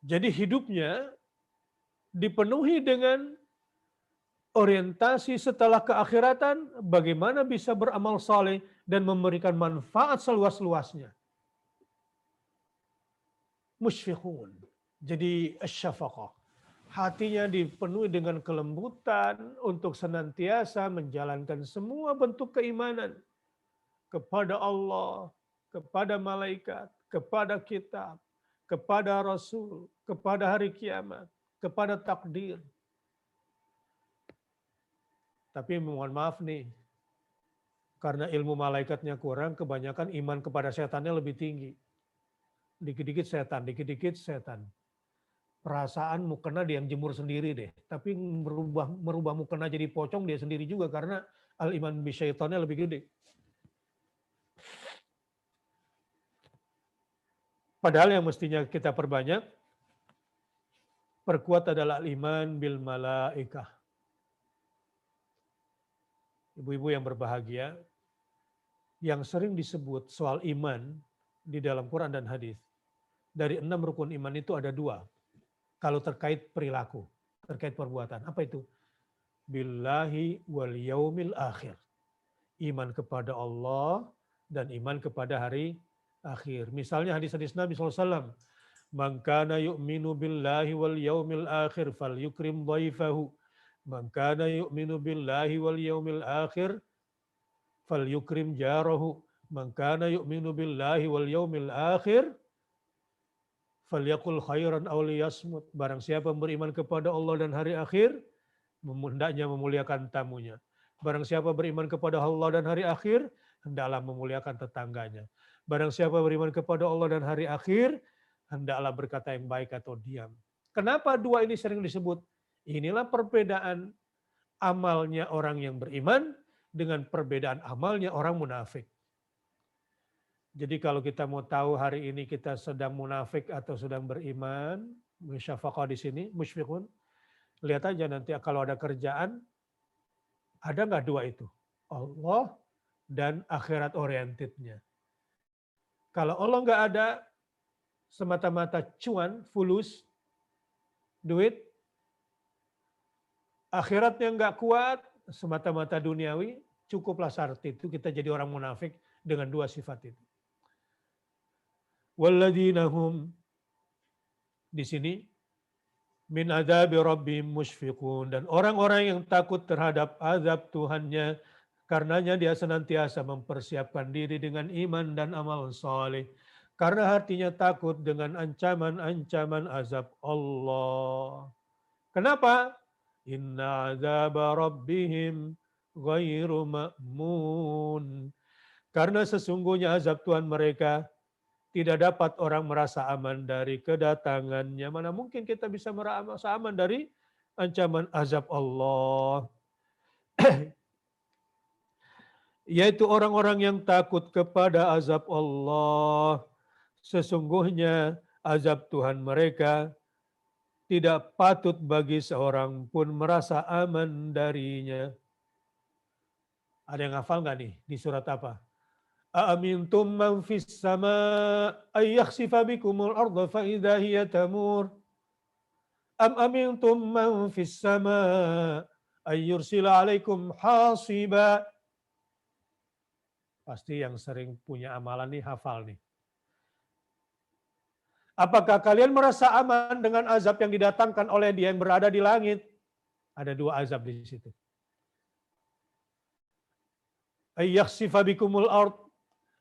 Jadi hidupnya dipenuhi dengan orientasi setelah keakhiratan, bagaimana bisa beramal saleh dan memberikan manfaat seluas-luasnya. Musyfiqun. Jadi syafaqah. Hatinya dipenuhi dengan kelembutan untuk senantiasa menjalankan semua bentuk keimanan kepada Allah, kepada malaikat, kepada kitab, kepada Rasul, kepada hari kiamat, kepada takdir. Tapi mohon maaf nih, karena ilmu malaikatnya kurang, kebanyakan iman kepada setannya lebih tinggi. Dikit-dikit setan, dikit-dikit setan. Perasaan mukena dia yang jemur sendiri deh. Tapi merubah mukena jadi pocong dia sendiri juga karena al-iman bisyaitannya lebih gede. Padahal yang mestinya kita perbanyak, perkuat adalah al-iman bil malaikah. Ibu-ibu yang berbahagia, yang sering disebut soal iman di dalam Quran dan hadis. Dari 6 rukun iman itu ada 2. Kalau terkait perilaku, terkait perbuatan. Apa itu? Billahi wal yaumil akhir. Iman kepada Allah dan iman kepada hari akhir. Misalnya hadis-hadis Nabi SAW. Man kana yu'minu billahi wal yaumil akhir fal yukrim dhaifahu. Man kana yu'minu billahi wal yaumil akhir fal yukrim jarahu. Man kana yu'minu billahi wal yaumil akhir falyaqul khairan aw liyasmut. Barang siapa beriman kepada Allah dan hari akhir, hendaknya memuliakan tamunya. Barang siapa beriman kepada Allah dan hari akhir, hendaklah memuliakan tetangganya. Barang siapa beriman kepada Allah dan hari akhir, hendaklah berkata yang baik atau diam. Kenapa 2 ini sering disebut? Inilah perbedaan amalnya orang yang beriman dengan perbedaan amalnya orang munafik. Jadi kalau kita mau tahu hari ini kita sedang munafik atau sedang beriman, musyafaqah di sini, musyfiqun, lihat aja nanti kalau ada kerjaan, ada nggak dua itu? Allah dan akhirat orientednya. Kalau Allah nggak ada, semata-mata cuan, fulus, duit, akhiratnya nggak kuat, semata-mata duniawi, cukuplah syarat itu kita jadi orang munafik dengan dua sifat itu. Walladzina hum di sini min adzabi rabbihim musyfiqun, dan orang-orang yang takut terhadap azab Tuhannya, karenanya dia senantiasa mempersiapkan diri dengan iman dan amal soleh. Karena hatinya takut dengan ancaman-ancaman azab Allah. Kenapa? Inna azaba rabbihim ghairu ma'mun. Karena sesungguhnya azab Tuhan mereka tidak dapat orang merasa aman dari kedatangannya. Mana mungkin kita bisa merasa aman dari ancaman azab Allah. Yaitu orang-orang yang takut kepada azab Allah. Sesungguhnya azab Tuhan mereka tidak patut bagi seorang pun merasa aman darinya. Ada yang hafal nggak nih di surat apa? Aamintum man fis sama ay yakhsifa bikumul arda fa idza hiya tamur. Am amintum man fis sama ay yursila alaikum hasiba. Pasti yang sering punya amalan nih hafal nih. Apakah kalian merasa aman dengan azab yang didatangkan oleh Dia yang berada di langit? Ada dua azab di situ. Ay yakhsifa bikumul ard.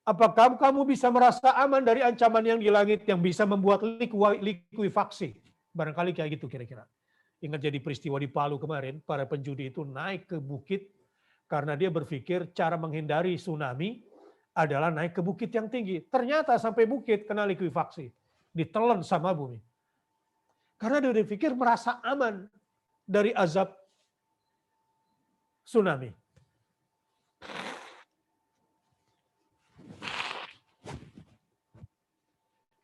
Apakah kamu bisa merasa aman dari ancaman yang di langit yang bisa membuat likuifaksi? Barangkali kayak gitu kira-kira. Ingat jadi peristiwa di Palu kemarin, para penjudi itu naik ke bukit karena dia berpikir cara menghindari tsunami adalah naik ke bukit yang tinggi. Ternyata sampai bukit kena likuifaksi, ditelan sama bumi. Karena dia berpikir merasa aman dari azab tsunami.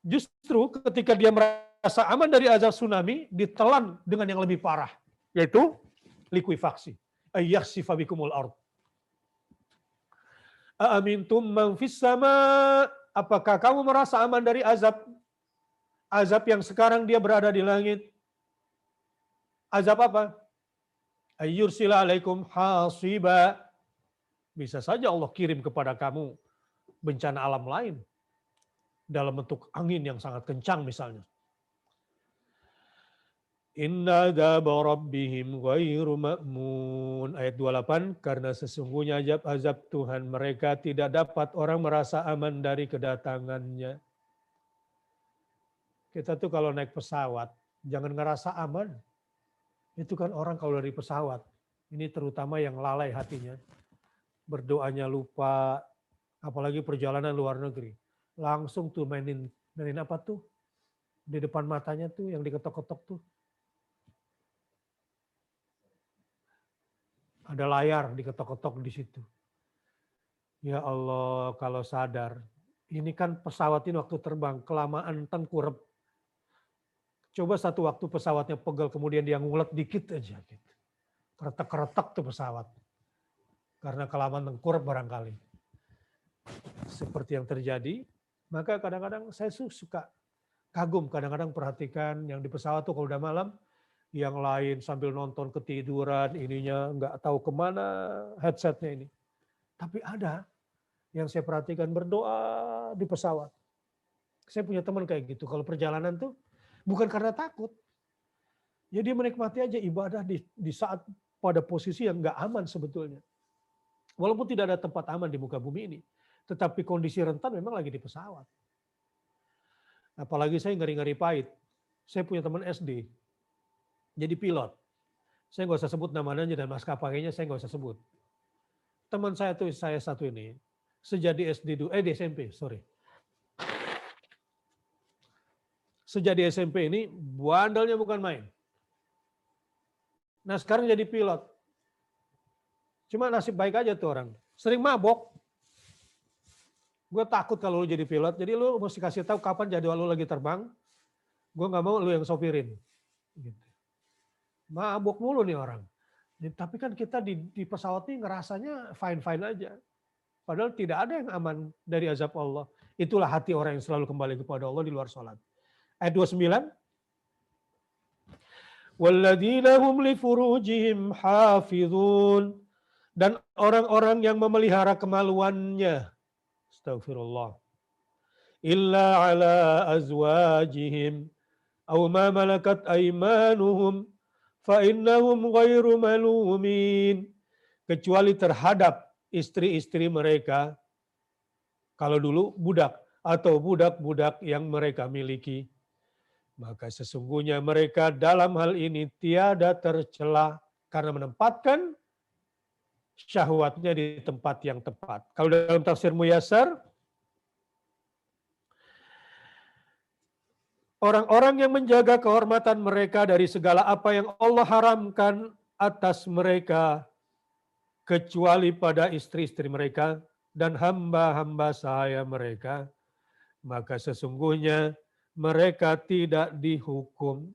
Justru ketika dia merasa aman dari azab tsunami, ditelan dengan yang lebih parah, yaitu likuifaksi. Ayyakhsifa bikumul ard. Aamintum man fis sama, apakah kamu merasa aman dari azab yang sekarang dia berada di langit? Azab apa? Ayyursila alaikum hasiba. Bisa saja Allah kirim kepada kamu bencana alam lain dalam bentuk angin yang sangat kencang misalnya. Inna adzaba rabbihim ghairu ma'mun. Ayat 28, karena sesungguhnya azab Tuhan mereka tidak dapat orang merasa aman dari kedatangannya. Kita tuh kalau naik pesawat, jangan ngerasa aman. Itu kan orang kalau dari pesawat, ini terutama yang lalai hatinya, berdoanya lupa, apalagi perjalanan luar negeri. Langsung tuh mainin apa tuh? Di depan matanya tuh yang diketok-ketok tuh. Ada layar diketok-ketok di situ. Ya Allah, kalau sadar, ini kan pesawat ini waktu terbang kelamaan tengkurap. Coba satu waktu pesawatnya pegal kemudian dia ngulet dikit aja gitu. Keretek-keretek tuh pesawat. Karena kelamaan tengkurap barangkali. Seperti yang terjadi, maka kadang-kadang saya suka kagum, kadang-kadang perhatikan yang di pesawat tuh kalau udah malam, yang lain sambil nonton ketiduran, ininya nggak tahu kemana headsetnya ini. Tapi ada yang saya perhatikan berdoa di pesawat. Saya punya teman kayak gitu, kalau perjalanan tuh bukan karena takut. Ya dia menikmati aja ibadah di saat pada posisi yang nggak aman sebetulnya. Walaupun tidak ada tempat aman di muka bumi ini. Tetapi kondisi rentan memang lagi di pesawat. Apalagi saya ngeri-ngeri pahit. Saya punya teman SD, jadi pilot. Saya nggak usah sebut namanya dan maskapainya saya nggak usah sebut. Teman saya tuh saya satu ini, sejak di di SMP, sorry. Sejak di SMP ini, bandelnya bukan main. Nah sekarang jadi pilot. Cuma nasib baik aja tuh orang. Sering mabok. Gue takut kalau lu jadi pilot, jadi lu mesti kasih tahu kapan jadwal lu lagi terbang. Gue nggak mau lu yang sopirin. Gitu. Mabok mulu nih orang. Tapi kan kita di pesawat ini ngerasanya fine-fine aja. Padahal tidak ada yang aman dari azab Allah. Itulah hati orang yang selalu kembali kepada Allah di luar sholat. Ayat 29. Walladzina hum li furujihim hafizun. Dan orang-orang yang memelihara kemaluannya. Astagfirullah. Illa ala azwajihim. Aw ma malakat aimanuhum. Fa innahum ghairu malumin. Kecuali terhadap istri-istri mereka. Kalau dulu budak. Atau budak-budak yang mereka miliki. Maka sesungguhnya mereka dalam hal ini tiada tercela. Karena menempatkan syahwatnya di tempat yang tepat. Kalau dalam tafsir Muyassar, orang-orang yang menjaga kehormatan mereka dari segala apa yang Allah haramkan atas mereka, kecuali pada istri-istri mereka dan hamba-hamba sahaya mereka, maka sesungguhnya mereka tidak dihukum,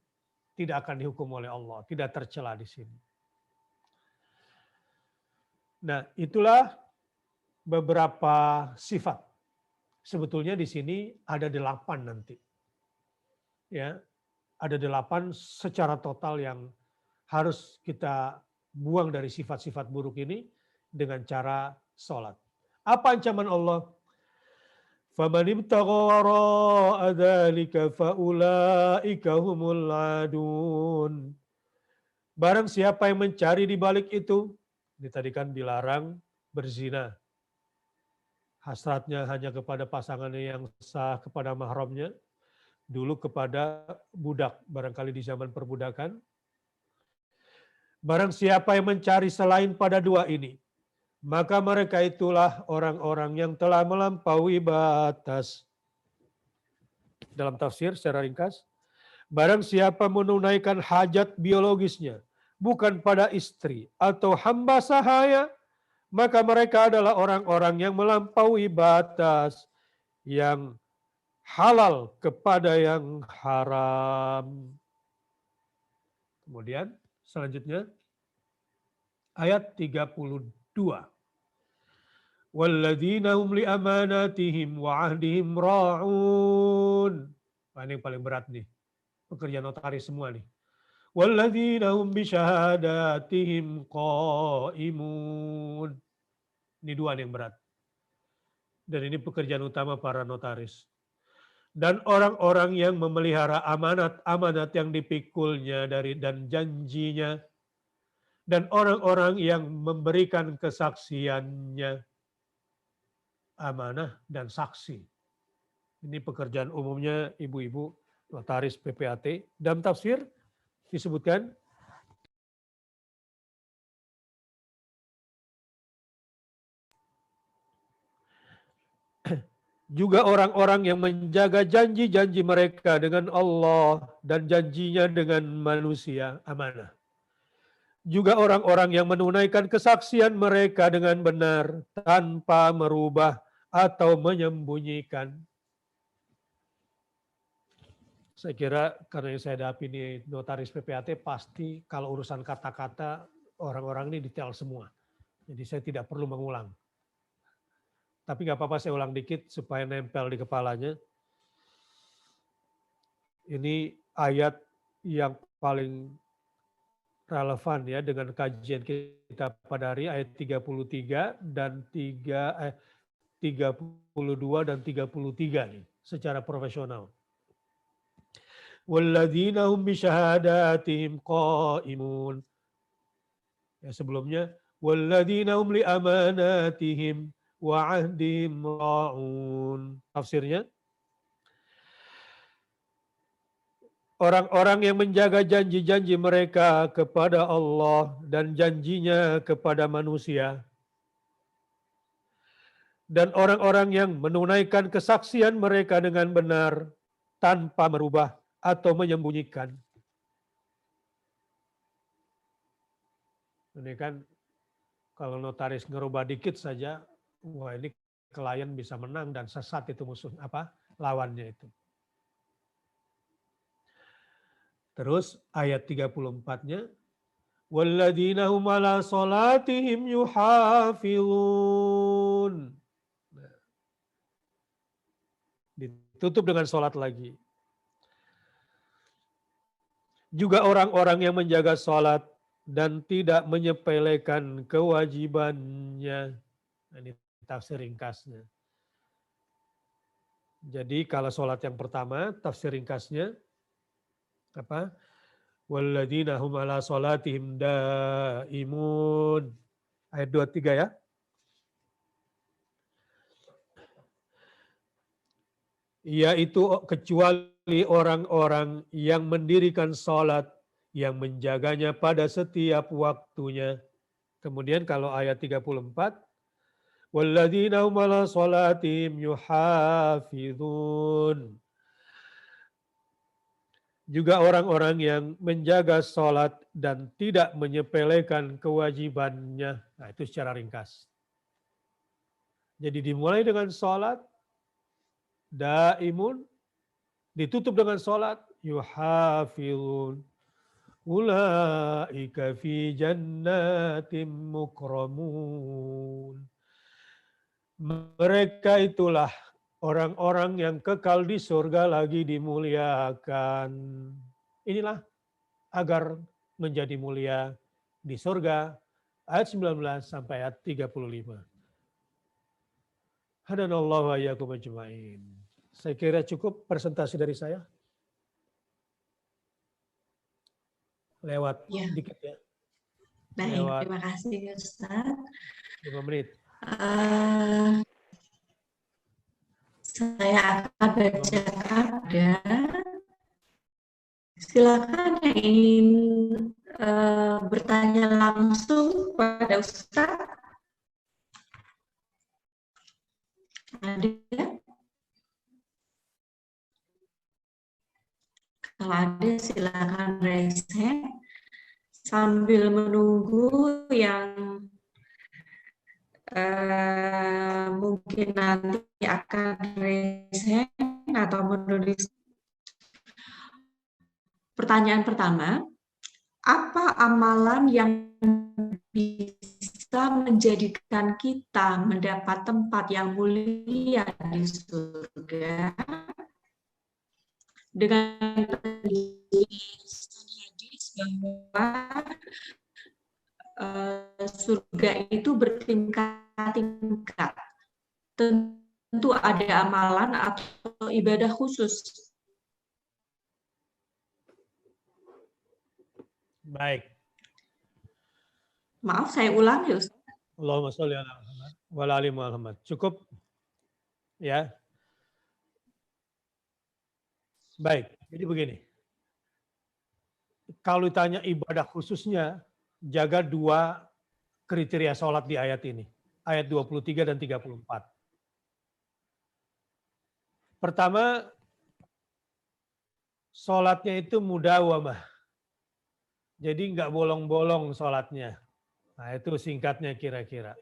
tidak akan dihukum oleh Allah, tidak tercela di sini. Nah, itulah beberapa sifat. Sebetulnya di sini ada 8 nanti. Ya, ada 8 secara total yang harus kita buang dari sifat-sifat buruk ini dengan cara sholat. Apa ancaman Allah? فَمَنِ ابْتَغَى وَرَاءَ ذَلِكَ فَأُولَٰئِكَ هُمُ الْعَادُونَ. Barang siapa yang mencari di balik itu, ini tadi kan dilarang berzina. Hasratnya hanya kepada pasangannya yang sah, kepada mahramnya. Dulu kepada budak, barangkali di zaman perbudakan. Barang siapa yang mencari selain pada 2 ini, maka mereka itulah orang-orang yang telah melampaui batas. Dalam tafsir secara ringkas, barang siapa menunaikan hajat biologisnya, bukan pada istri atau hamba sahaya, maka mereka adalah orang-orang yang melampaui batas, yang halal kepada yang haram. Kemudian selanjutnya ayat 32. Walladzina hum li amanatihim wa ahdihim ra'un. Ini yang paling berat nih. Pekerjaan notaris semua nih. Walladzina hum bi syahadatihim qaimun. Ini 2 yang berat. Dan ini pekerjaan utama para notaris. Dan orang-orang yang memelihara amanat-amanat yang dipikulnya dan janjinya. Dan orang-orang yang memberikan kesaksiannya. Amanah dan saksi. Ini pekerjaan umumnya ibu-ibu notaris PPAT. Dalam tafsir disebutkan juga orang-orang yang menjaga janji-janji mereka dengan Allah dan janjinya dengan manusia, amanah. Juga orang-orang yang menunaikan kesaksian mereka dengan benar tanpa merubah atau menyembunyikan. Saya kira karena yang saya hadapi ini notaris PPAT, pasti kalau urusan kata-kata orang-orang ini detail semua. Jadi saya tidak perlu mengulang. Tapi nggak apa-apa saya ulang dikit supaya nempel di kepalanya. Ini ayat yang paling relevan ya dengan kajian kita pada hari ayat 33 dan 32 dan 33 nih secara profesional. Walladzina hum bi syahadatihim qaimun. Ya sebelumnya walladzina hum li amanatihim wa ahdihim ra'un. Tafsirnya orang-orang yang menjaga janji-janji mereka kepada Allah dan janjinya kepada manusia. Dan orang-orang yang menunaikan kesaksian mereka dengan benar tanpa merubah atau menyembunyikan. Ini kan Kalau notaris ngerubah dikit saja, wah ini klien bisa menang dan sesat itu musuh lawannya itu. Terus ayat 34-nya, walladzina hum ala salatihim yuhafizun. Nah, ditutup dengan salat lagi. Juga orang-orang yang menjaga salat dan tidak menyepelekan kewajibannya. Ini tafsir ringkasnya. Jadi kalau salat yang pertama, tafsir ringkasnya apa? Walladzina hum ala salatihim daimun. Ayat 23 ya. Yaitu kecuali orang-orang yang mendirikan salat, yang menjaganya pada setiap waktunya. Kemudian kalau ayat 34, walladzina hum ala salatihim yuhafizun. Juga orang-orang yang menjaga salat dan tidak menyepelekan kewajibannya. Nah, itu secara ringkas. Jadi dimulai dengan salat, daimun, ditutup dengan salat, yuhafizun. Ulaika fi jannatin mukramun. Mereka itulah orang-orang yang kekal di surga lagi dimuliakan. Inilah agar menjadi mulia di surga. Ayat 19 sampai ayat 35. Hadanallahu wa iyyakum ajma'in. Saya kira cukup presentasi dari saya. Lewat Ya. dikit ya. Baik, Lewat terima kasih Ustaz. 5 menit. Saya akan bacakan. Silakan yang ingin bertanya langsung pada Ustaz. Ada? Kalau ada silakan raise hand sambil menunggu yang mungkin nanti akan raise hand atau menulis. Pertanyaan pertama, apa amalan yang bisa menjadikan kita mendapat tempat yang mulia di surga? Dengan penjelasan hadis bahwa surga itu bertingkat-tingkat. Tentu ada amalan atau ibadah khusus. Baik. Maaf, saya ulang ya Ustaz. Allahumma sholli ala Muhammad wa ala ali Muhammad. Cukup? Ya. Baik, jadi begini. Kalau ditanya ibadah khususnya, jaga 2 kriteria sholat di ayat ini. Ayat 23 dan 34. Pertama, sholatnya itu mudawamah. Jadi nggak bolong-bolong sholatnya. Nah itu singkatnya kira-kira.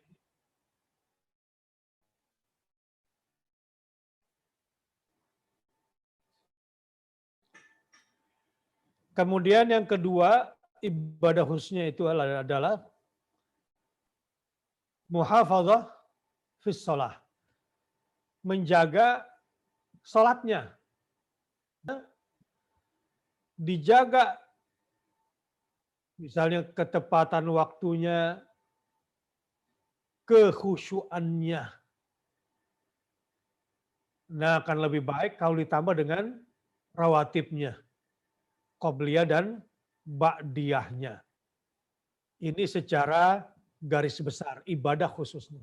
Kemudian yang kedua, ibadah khususnya itu adalah muhafadzah fis shalah. Menjaga sholatnya. Dijaga misalnya ketepatan waktunya, kekhusyuannya. Nah akan lebih baik kalau ditambah dengan rawatibnya. Qobliyah dan ba'diyahnya. Ini secara garis besar, ibadah khususnya.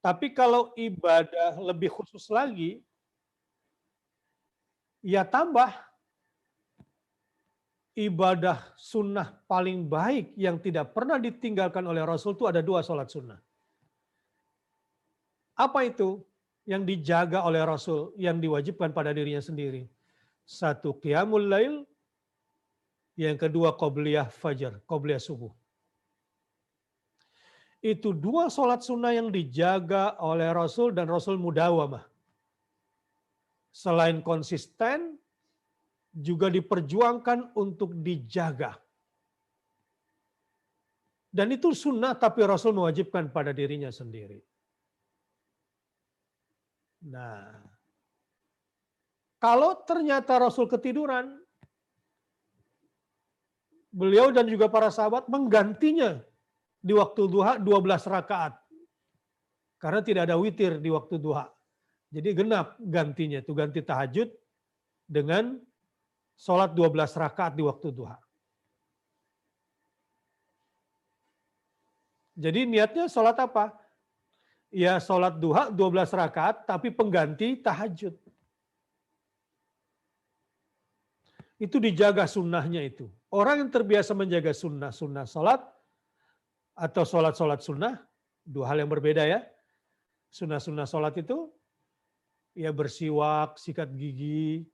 Tapi kalau ibadah lebih khusus lagi, ya tambah ibadah sunnah paling baik yang tidak pernah ditinggalkan oleh Rasul itu ada 2 sholat sunnah. Apa itu yang dijaga oleh Rasul, yang diwajibkan pada dirinya sendiri? 1 qiyamul lail, yang kedua qobliyah fajar, qobliyah subuh. Itu dua sholat sunnah yang dijaga oleh Rasul dan Rasul mudawamah. Selain konsisten, juga diperjuangkan untuk dijaga. Dan itu sunnah tapi Rasul mewajibkan pada dirinya sendiri. Nah, kalau ternyata Rasul ketiduran, beliau dan juga para sahabat menggantinya di waktu duha 12 rakaat. Karena tidak ada witir di waktu duha. Jadi genap gantinya, itu ganti tahajud dengan sholat 12 rakaat di waktu duha. Jadi niatnya sholat apa? Ya sholat duha 12 rakaat tapi pengganti tahajud. Itu dijaga sunnahnya itu. Orang yang terbiasa menjaga sunnah sholat atau sholat sunnah, dua hal yang berbeda ya. Sunnah sholat itu ya bersiwak, sikat gigi,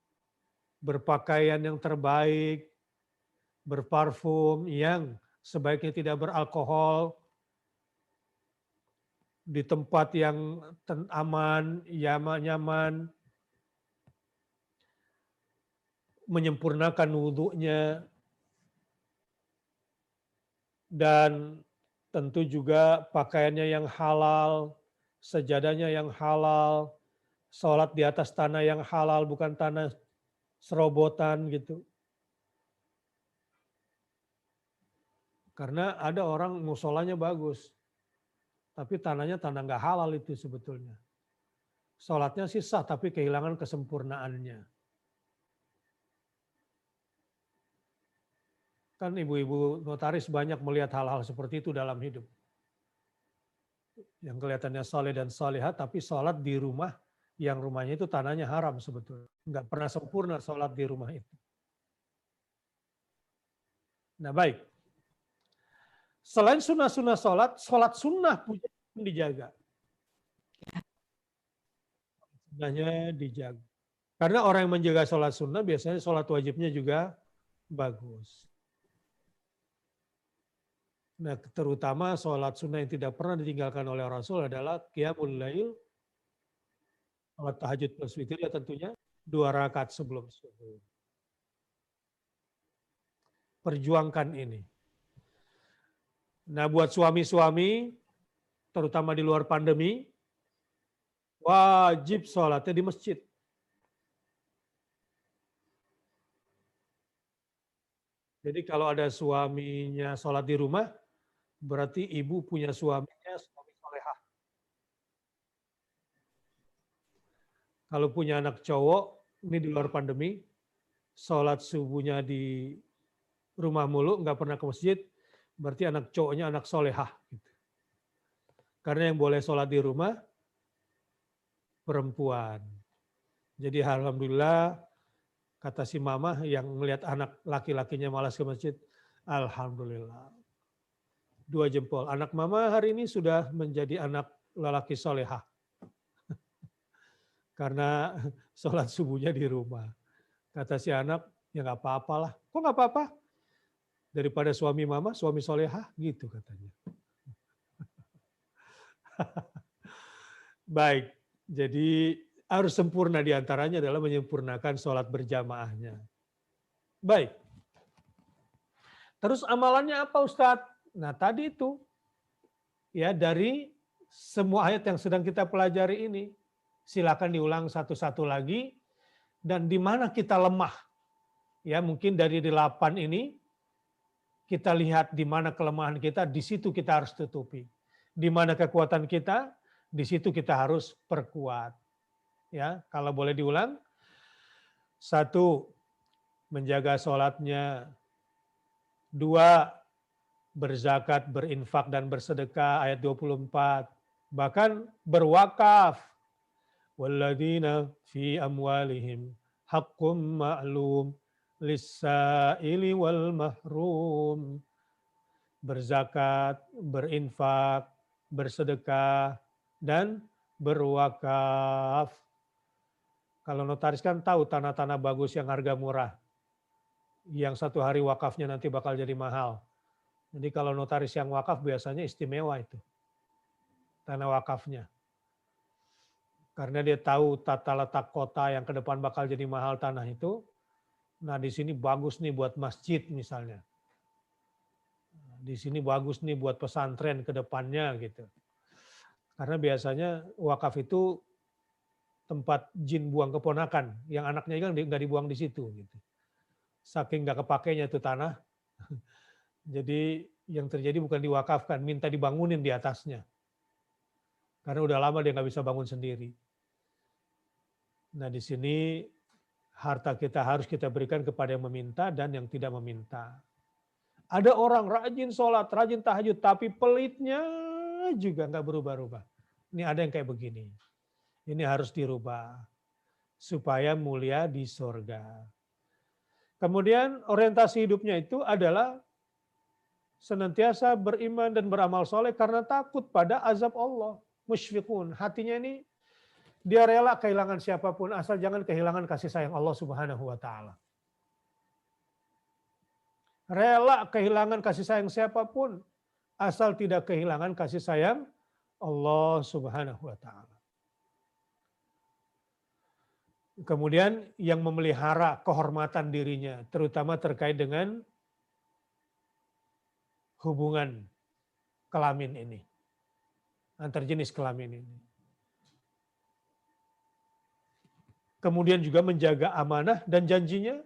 berpakaian yang terbaik, berparfum yang sebaiknya tidak beralkohol, di tempat yang aman, nyaman, menyempurnakan wudhunya, dan tentu juga pakaiannya yang halal, sajadahnya yang halal, sholat di atas tanah yang halal, bukan tanah serobotan gitu. Karena ada orang musolanya bagus, tapi tanahnya tanah nggak halal itu sebetulnya. Sholatnya sih sah, tapi kehilangan kesempurnaannya. Kan ibu-ibu notaris banyak melihat hal-hal seperti itu dalam hidup. Yang kelihatannya soleh dan soleha, tapi sholat di rumah, yang rumahnya itu tanahnya haram sebetulnya. Nggak pernah sempurna sholat di rumah itu. Nah baik. Selain sunnah-sunnah sholat sunnah pun dijaga. Sunnahnya dijaga. Karena orang yang menjaga sholat sunnah, biasanya sholat wajibnya juga bagus. Nah, terutama sholat sunnah yang tidak pernah ditinggalkan oleh Rasul adalah qiyamul lail, sholat tahajud plus witir ya tentunya 2 rakaat sebelum subuh. Perjuangkan ini. Nah, buat suami-suami, terutama di luar pandemi, wajib sholatnya di masjid. Jadi kalau ada suaminya sholat di rumah, berarti ibu punya suaminya suami solehah. Kalau punya anak cowok, ini di luar pandemi, sholat subuhnya di rumah mulu, nggak pernah ke masjid, berarti anak cowoknya anak solehah. Gitu. Karena yang boleh sholat di rumah, perempuan. Jadi alhamdulillah, kata si mama yang melihat anak laki-lakinya malas ke masjid, alhamdulillah. 2 jempol. Anak mama hari ini sudah menjadi anak lelaki solehah. Karena sholat subuhnya di rumah. Kata si anak, ya nggak apa-apalah. Kok nggak apa-apa? Daripada suami mama, suami solehah, gitu katanya. Baik, jadi harus sempurna diantaranya adalah menyempurnakan sholat berjamaahnya. Baik. Terus amalannya apa Ustadz? Nah tadi itu, ya dari semua ayat yang sedang kita pelajari ini, silakan diulang satu-satu lagi, dan di mana kita lemah. Ya mungkin dari 8 ini, kita lihat di mana kelemahan kita, di situ kita harus tutupi. Di mana kekuatan kita, di situ kita harus perkuat. Ya, kalau boleh diulang. 1, menjaga sholatnya. 2, berzakat, berinfak, dan bersedekah, ayat 24. Bahkan berwakaf. Walladzina fi amwalihim haqqum ma'lum lis-sa'ili wal mahrum. Berzakat, berinfak, bersedekah, dan berwakaf. Kalau notaris kan tahu tanah-tanah bagus yang harga murah. Yang 1 hari wakafnya nanti bakal jadi mahal. Jadi kalau notaris yang wakaf biasanya istimewa itu. tanah wakafnya. Karena dia tahu tata letak kota yang ke depan bakal jadi mahal tanah itu. Nah di sini bagus nih buat masjid misalnya. Di sini bagus nih buat pesantren ke depannya gitu. Karena biasanya wakaf itu tempat jin buang keponakan, yang anaknya kan nggak dibuang di situ gitu. Saking nggak kepakainya itu tanah, jadi yang terjadi bukan diwakafkan, minta dibangunin di atasnya. Karena udah lama dia nggak bisa bangun sendiri. Nah di sini harta kita harus kita berikan kepada yang meminta dan yang tidak meminta. Ada orang rajin sholat, rajin tahajud, tapi pelitnya juga nggak berubah-ubah. Ini ada yang kayak begini. Ini harus dirubah supaya mulia di surga. Kemudian orientasi hidupnya itu adalah senantiasa beriman dan beramal soleh karena takut pada azab Allah. Musyfiqun. Hatinya ini dia rela kehilangan siapapun asal jangan kehilangan kasih sayang Allah Subhanahu wa taala. Rela kehilangan kasih sayang siapapun asal tidak kehilangan kasih sayang Allah Subhanahu wa taala. Kemudian yang memelihara kehormatan dirinya, terutama terkait dengan hubungan kelamin ini, antar jenis kelamin ini. Kemudian juga menjaga amanah dan janjinya,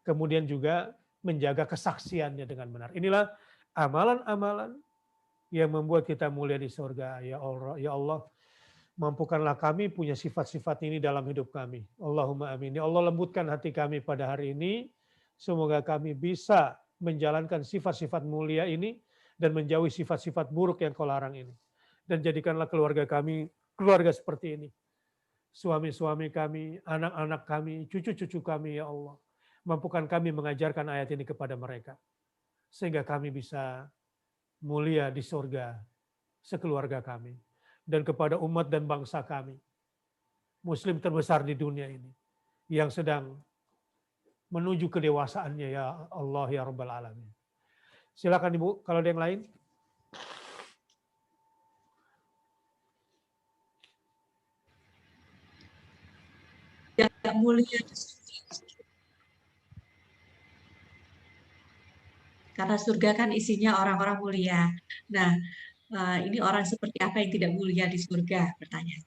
kemudian juga menjaga kesaksiannya dengan benar. Inilah amalan-amalan yang membuat kita mulia di surga. Ya Allah, mampukanlah kami punya sifat-sifat ini dalam hidup kami. Allahumma amin. Ya Allah, lembutkan hati kami pada hari ini. Semoga kami bisa menjalankan sifat-sifat mulia ini dan menjauhi sifat-sifat buruk yang Kau larang ini. Dan jadikanlah keluarga kami keluarga seperti ini. Suami-suami kami, anak-anak kami, cucu-cucu kami, ya Allah. Mampukan kami mengajarkan ayat ini kepada mereka. Sehingga kami bisa mulia di surga sekeluarga kami. Dan kepada umat dan bangsa kami, Muslim terbesar di dunia ini, yang sedang menuju kedewasaannya, ya Allah, ya Rabbal Alamin. Silakan Ibu, kalau ada yang lain. Yang mulia karena surga kan isinya orang-orang mulia. Nah, ini orang seperti apa yang tidak mulia di surga? Pertanyaan.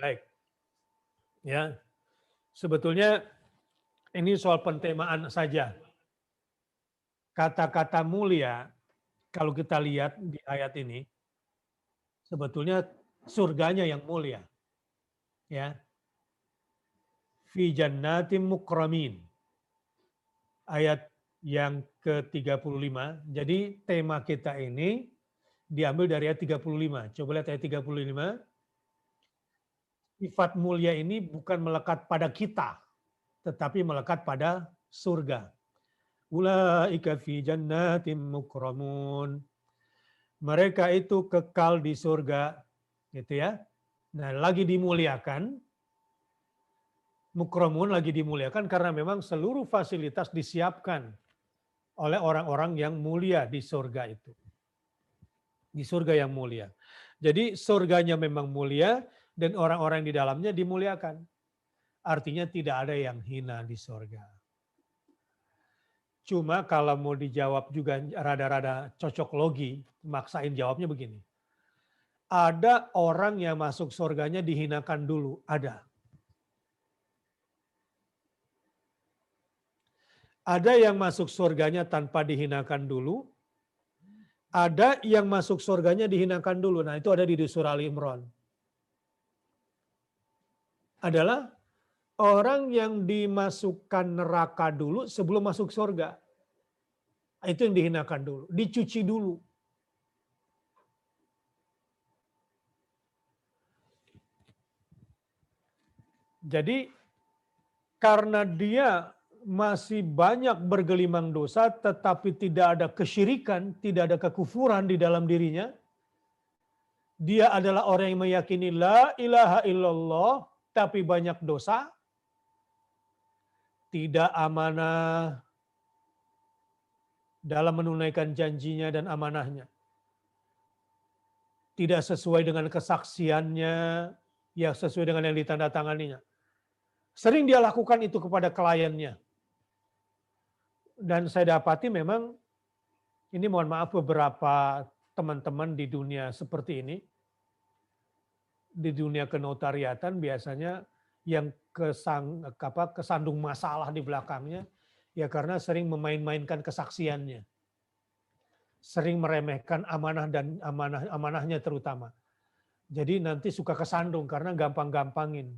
Baik. Ya, sebetulnya ini soal pentemaan saja. Kata-kata mulia, kalau kita lihat di ayat ini, sebetulnya surganya yang mulia. Ya. Fi jannatin mukramin. Ayat yang ke-35. Jadi tema kita ini diambil dari ayat 35. Coba lihat ayat 35. Sifat mulia ini bukan melekat pada kita, tetapi melekat pada surga. Ulaika fi jannatin mukramun. Mereka itu kekal di surga, gitu ya. Nah, lagi dimuliakan, mukramun lagi dimuliakan karena memang seluruh fasilitas disiapkan oleh orang-orang yang mulia di surga itu. Di surga yang mulia. Jadi surganya memang mulia dan orang-orang di dalamnya dimuliakan. Artinya tidak ada yang hina di surga. Cuma kalau mau dijawab juga rada-rada cocok logi, maksain jawabnya begini. Ada orang yang masuk surganya dihinakan dulu, ada. Ada yang masuk surganya tanpa dihinakan dulu, ada yang masuk surganya dihinakan dulu. Nah itu ada di surah Ali Imran. Adalah orang yang dimasukkan neraka dulu sebelum masuk surga. Itu yang dihinakan dulu, dicuci dulu. Jadi karena dia masih banyak bergelimang dosa tetapi tidak ada kesyirikan, tidak ada kekufuran di dalam dirinya, dia adalah orang yang meyakini la ilaha illallah, tapi banyak dosa, tidak amanah dalam menunaikan janjinya dan amanahnya, tidak sesuai dengan kesaksiannya, ya sesuai dengan yang ditandatanganinya. Sering dia lakukan itu kepada kliennya. Dan saya dapati memang, ini mohon maaf beberapa teman-teman di dunia seperti ini, di dunia kenotariatan biasanya yang kesandung masalah di belakangnya, ya karena sering memain-mainkan kesaksiannya. Sering meremehkan amanah dan amanahnya terutama. Jadi nanti suka kesandung karena gampang-gampangin.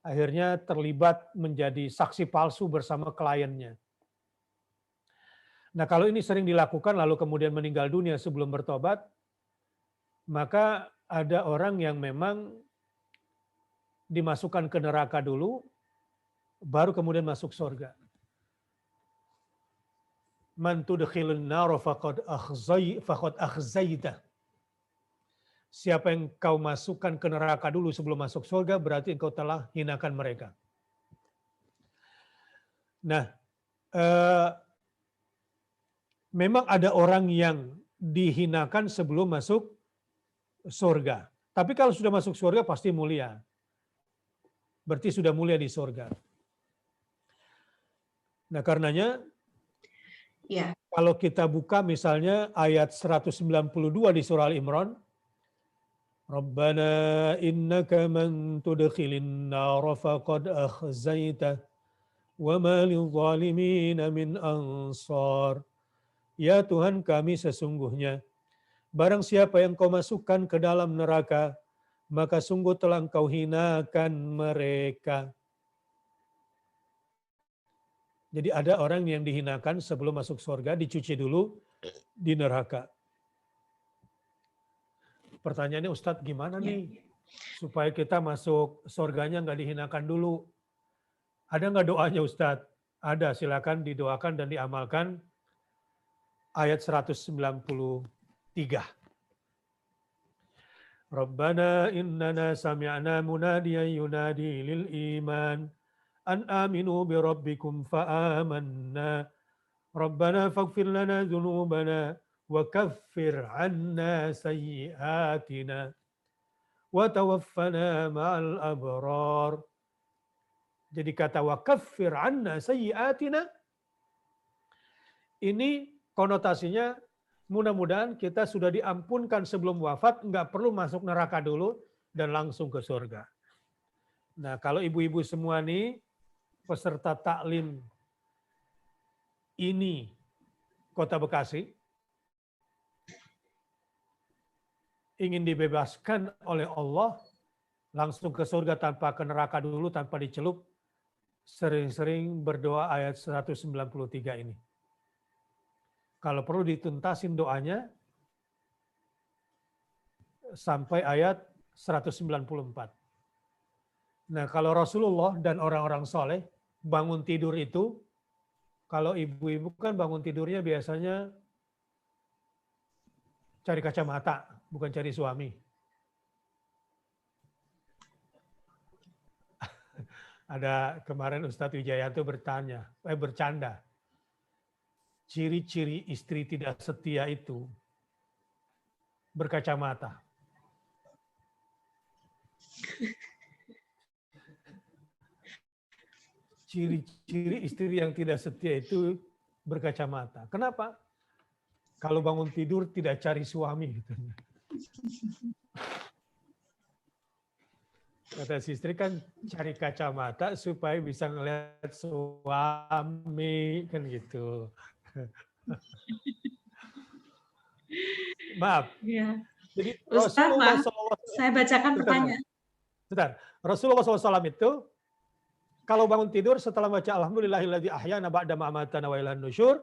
Akhirnya terlibat menjadi saksi palsu bersama kliennya. Nah kalau ini sering dilakukan lalu kemudian meninggal dunia sebelum bertobat, maka ada orang yang memang dimasukkan ke neraka dulu, baru kemudian masuk surga. Man tudkhilun nar faqad akhzaita. Siapa yang kau masukkan ke neraka dulu sebelum masuk surga, berarti engkau telah hinakan mereka. Nah, memang ada orang yang dihinakan sebelum masuk surga. Tapi kalau sudah masuk surga pasti mulia. Berarti sudah mulia di surga. Nah karenanya, Ya. kalau kita buka misalnya ayat 192 di surah Al-Imran, Rabbana innaka man tudkhilin nar faqad akhzaitah wa ma lidh-dhalimin min ansar. Ya Tuhan kami sesungguhnya, barang siapa yang kau masukkan ke dalam neraka, maka sungguh telah engkau hinakan mereka. Jadi ada orang yang dihinakan sebelum masuk surga, dicuci dulu di neraka. Pertanyaannya Ustadz gimana nih supaya kita masuk surganya nggak dihinakan dulu? Ada nggak doanya Ustadz? Ada, silakan didoakan dan diamalkan. Ayat 193. Rabbana innana sami'na munadiyan yunadi lil iman an aminu bi rabbikum fa amanna. Rabbana faghfir lana dzunubana wa kaffir 'anna sayyi'atina wa tawaffana ma'al abrar. Jadi kata wa kaffir 'anna sayyi'atina ini konotasinya mudah-mudahan kita sudah diampunkan sebelum wafat, nggak perlu masuk neraka dulu dan langsung ke surga. Nah, kalau ibu-ibu semua nih peserta taklim ini Kota Bekasi ingin dibebaskan oleh Allah langsung ke surga tanpa ke neraka dulu, tanpa dicelup, sering-sering berdoa ayat 193 ini. Kalau perlu dituntasin doanya sampai ayat 194. Nah, kalau Rasulullah dan orang-orang soleh bangun tidur itu, kalau ibu-ibu kan bangun tidurnya biasanya cari kacamata, bukan cari suami. Ada kemarin Ustadz Wijayanto bercanda. Ciri-ciri istri tidak setia itu berkacamata. Ciri-ciri istri yang tidak setia itu berkacamata. Kenapa? Kalau bangun tidur tidak cari suami. Kata si istri kan cari kacamata supaya bisa ngelihat suami kan gitu. Maaf. Ya. Jadi Ustaz, Rasulullah maaf, SAW, saya bacakan pertanyaan. Rasulullah SAW itu kalau bangun tidur setelah baca Alhamdulillahilladzi ahyana ba'da ma amatana wa ilaihin nusyur,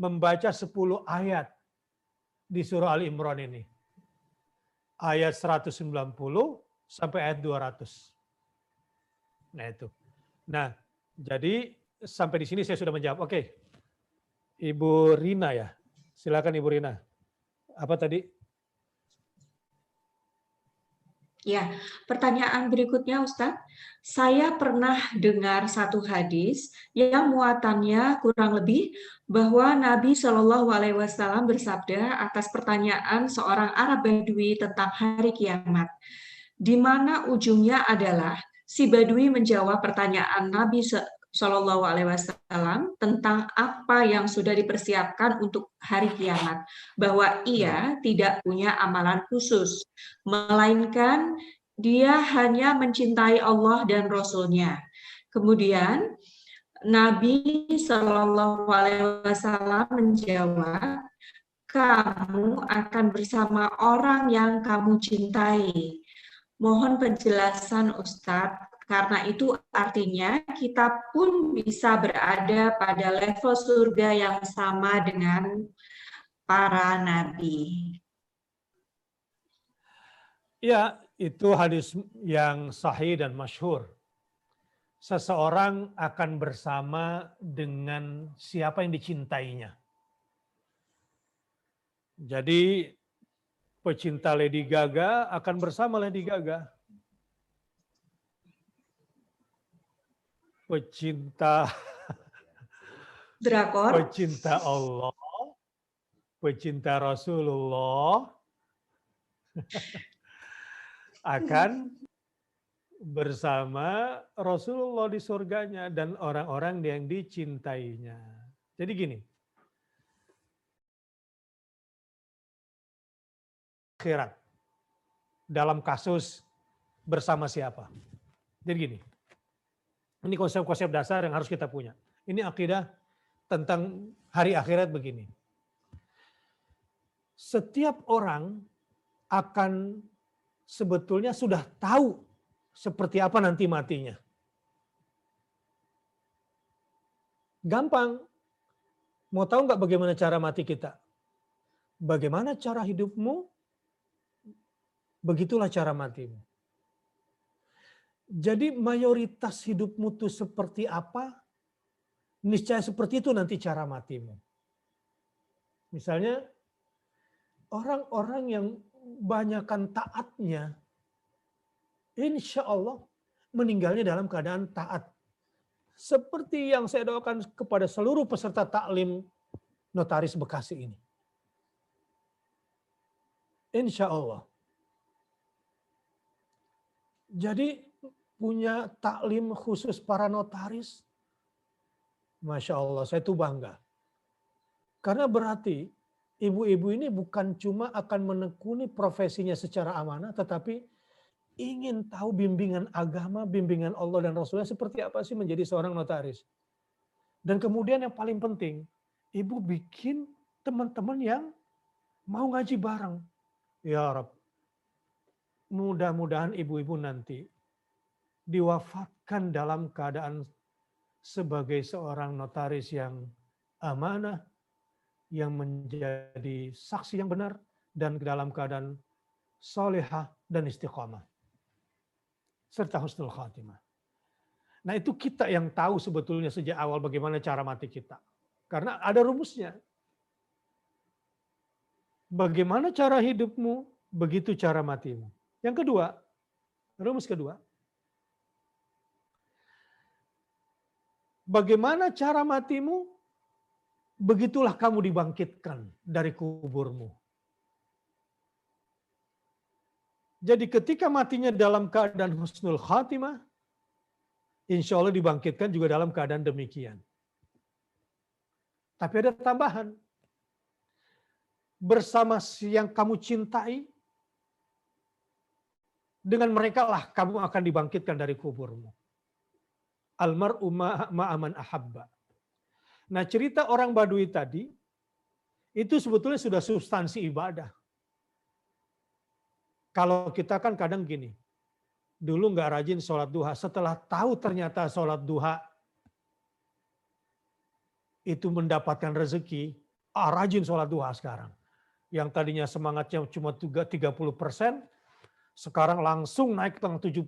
membaca 10 ayat di surah Ali Imran ini. Ayat 190 sampai ayat 200. Nah itu. Nah, jadi sampai di sini saya sudah menjawab. Oke. Ibu Rina ya. Silakan Ibu Rina. Apa tadi? Ya, pertanyaan berikutnya Ustadz. Saya pernah dengar satu hadis yang muatannya kurang lebih bahwa Nabi Shallallahu Alaihi Wasallam bersabda atas pertanyaan seorang Arab Badui tentang hari kiamat, di mana ujungnya adalah si Badui menjawab pertanyaan Nabi Shallallahu Alaihi Wasallam tentang apa yang sudah dipersiapkan untuk hari kiamat, bahwa ia tidak punya amalan khusus, melainkan dia hanya mencintai Allah dan Rasul-Nya. Kemudian Nabi Shallallahu Alaihi Wasallam menjawab, kamu akan bersama orang yang kamu cintai. Mohon penjelasan Ustadz, karena itu artinya kita pun bisa berada pada level surga yang sama dengan para nabi. Ya, itu hadis yang sahih dan masyhur. Seseorang akan bersama dengan siapa yang dicintainya. Jadi pecinta Lady Gaga akan bersama Lady Gaga. Pecinta Drakor. pecinta Allah, pecinta Rasulullah akan bersama Rasulullah di surganya dan orang-orang yang dicintainya. Jadi gini, akhirat dalam kasus bersama siapa. Jadi gini, ini konsep-konsep dasar yang harus kita punya. Ini akidah tentang hari akhirat begini. Setiap orang akan sebetulnya sudah tahu seperti apa nanti matinya. Gampang. Mau tahu nggak bagaimana cara mati kita? Bagaimana cara hidupmu? Begitulah cara matimu. Jadi mayoritas hidupmu itu seperti apa? Niscaya seperti itu nanti cara matimu. Misalnya orang-orang yang banyakkan taatnya, insya Allah meninggalnya dalam keadaan taat. Seperti yang saya doakan kepada seluruh peserta taklim Notaris Bekasi ini. Insya Allah. Jadi punya taklim khusus para notaris. Masya Allah, saya tuh bangga. Karena berarti ibu-ibu ini bukan cuma akan menekuni profesinya secara amanah, tetapi ingin tahu bimbingan agama, bimbingan Allah dan Rasulnya seperti apa sih menjadi seorang notaris. Dan kemudian yang paling penting, ibu bikin teman-teman yang mau ngaji bareng. Ya Rab, mudah-mudahan ibu-ibu nanti diwafatkan dalam keadaan sebagai seorang notaris yang amanah, yang menjadi saksi yang benar, dan dalam keadaan solehah dan istiqamah. Serta husnul khatimah. Nah itu kita yang tahu sebetulnya sejak awal bagaimana cara mati kita. Karena ada rumusnya. Bagaimana cara hidupmu, begitu cara matimu. Yang kedua, rumus kedua. Bagaimana cara matimu, begitulah kamu dibangkitkan dari kuburmu. Jadi ketika matinya dalam keadaan husnul khatimah, insya Allah dibangkitkan juga dalam keadaan demikian. Tapi ada tambahan. Bersama yang kamu cintai, dengan mereka lah kamu akan dibangkitkan dari kuburmu. Almar'u ma'aman ahabba. Nah cerita orang Badui tadi, itu sebetulnya sudah substansi ibadah. Kalau kita kan kadang gini, dulu nggak rajin sholat duha, setelah tahu ternyata sholat duha itu mendapatkan rezeki, rajin sholat duha sekarang. Yang tadinya semangatnya cuma 30%, sekarang langsung naik ke 70%.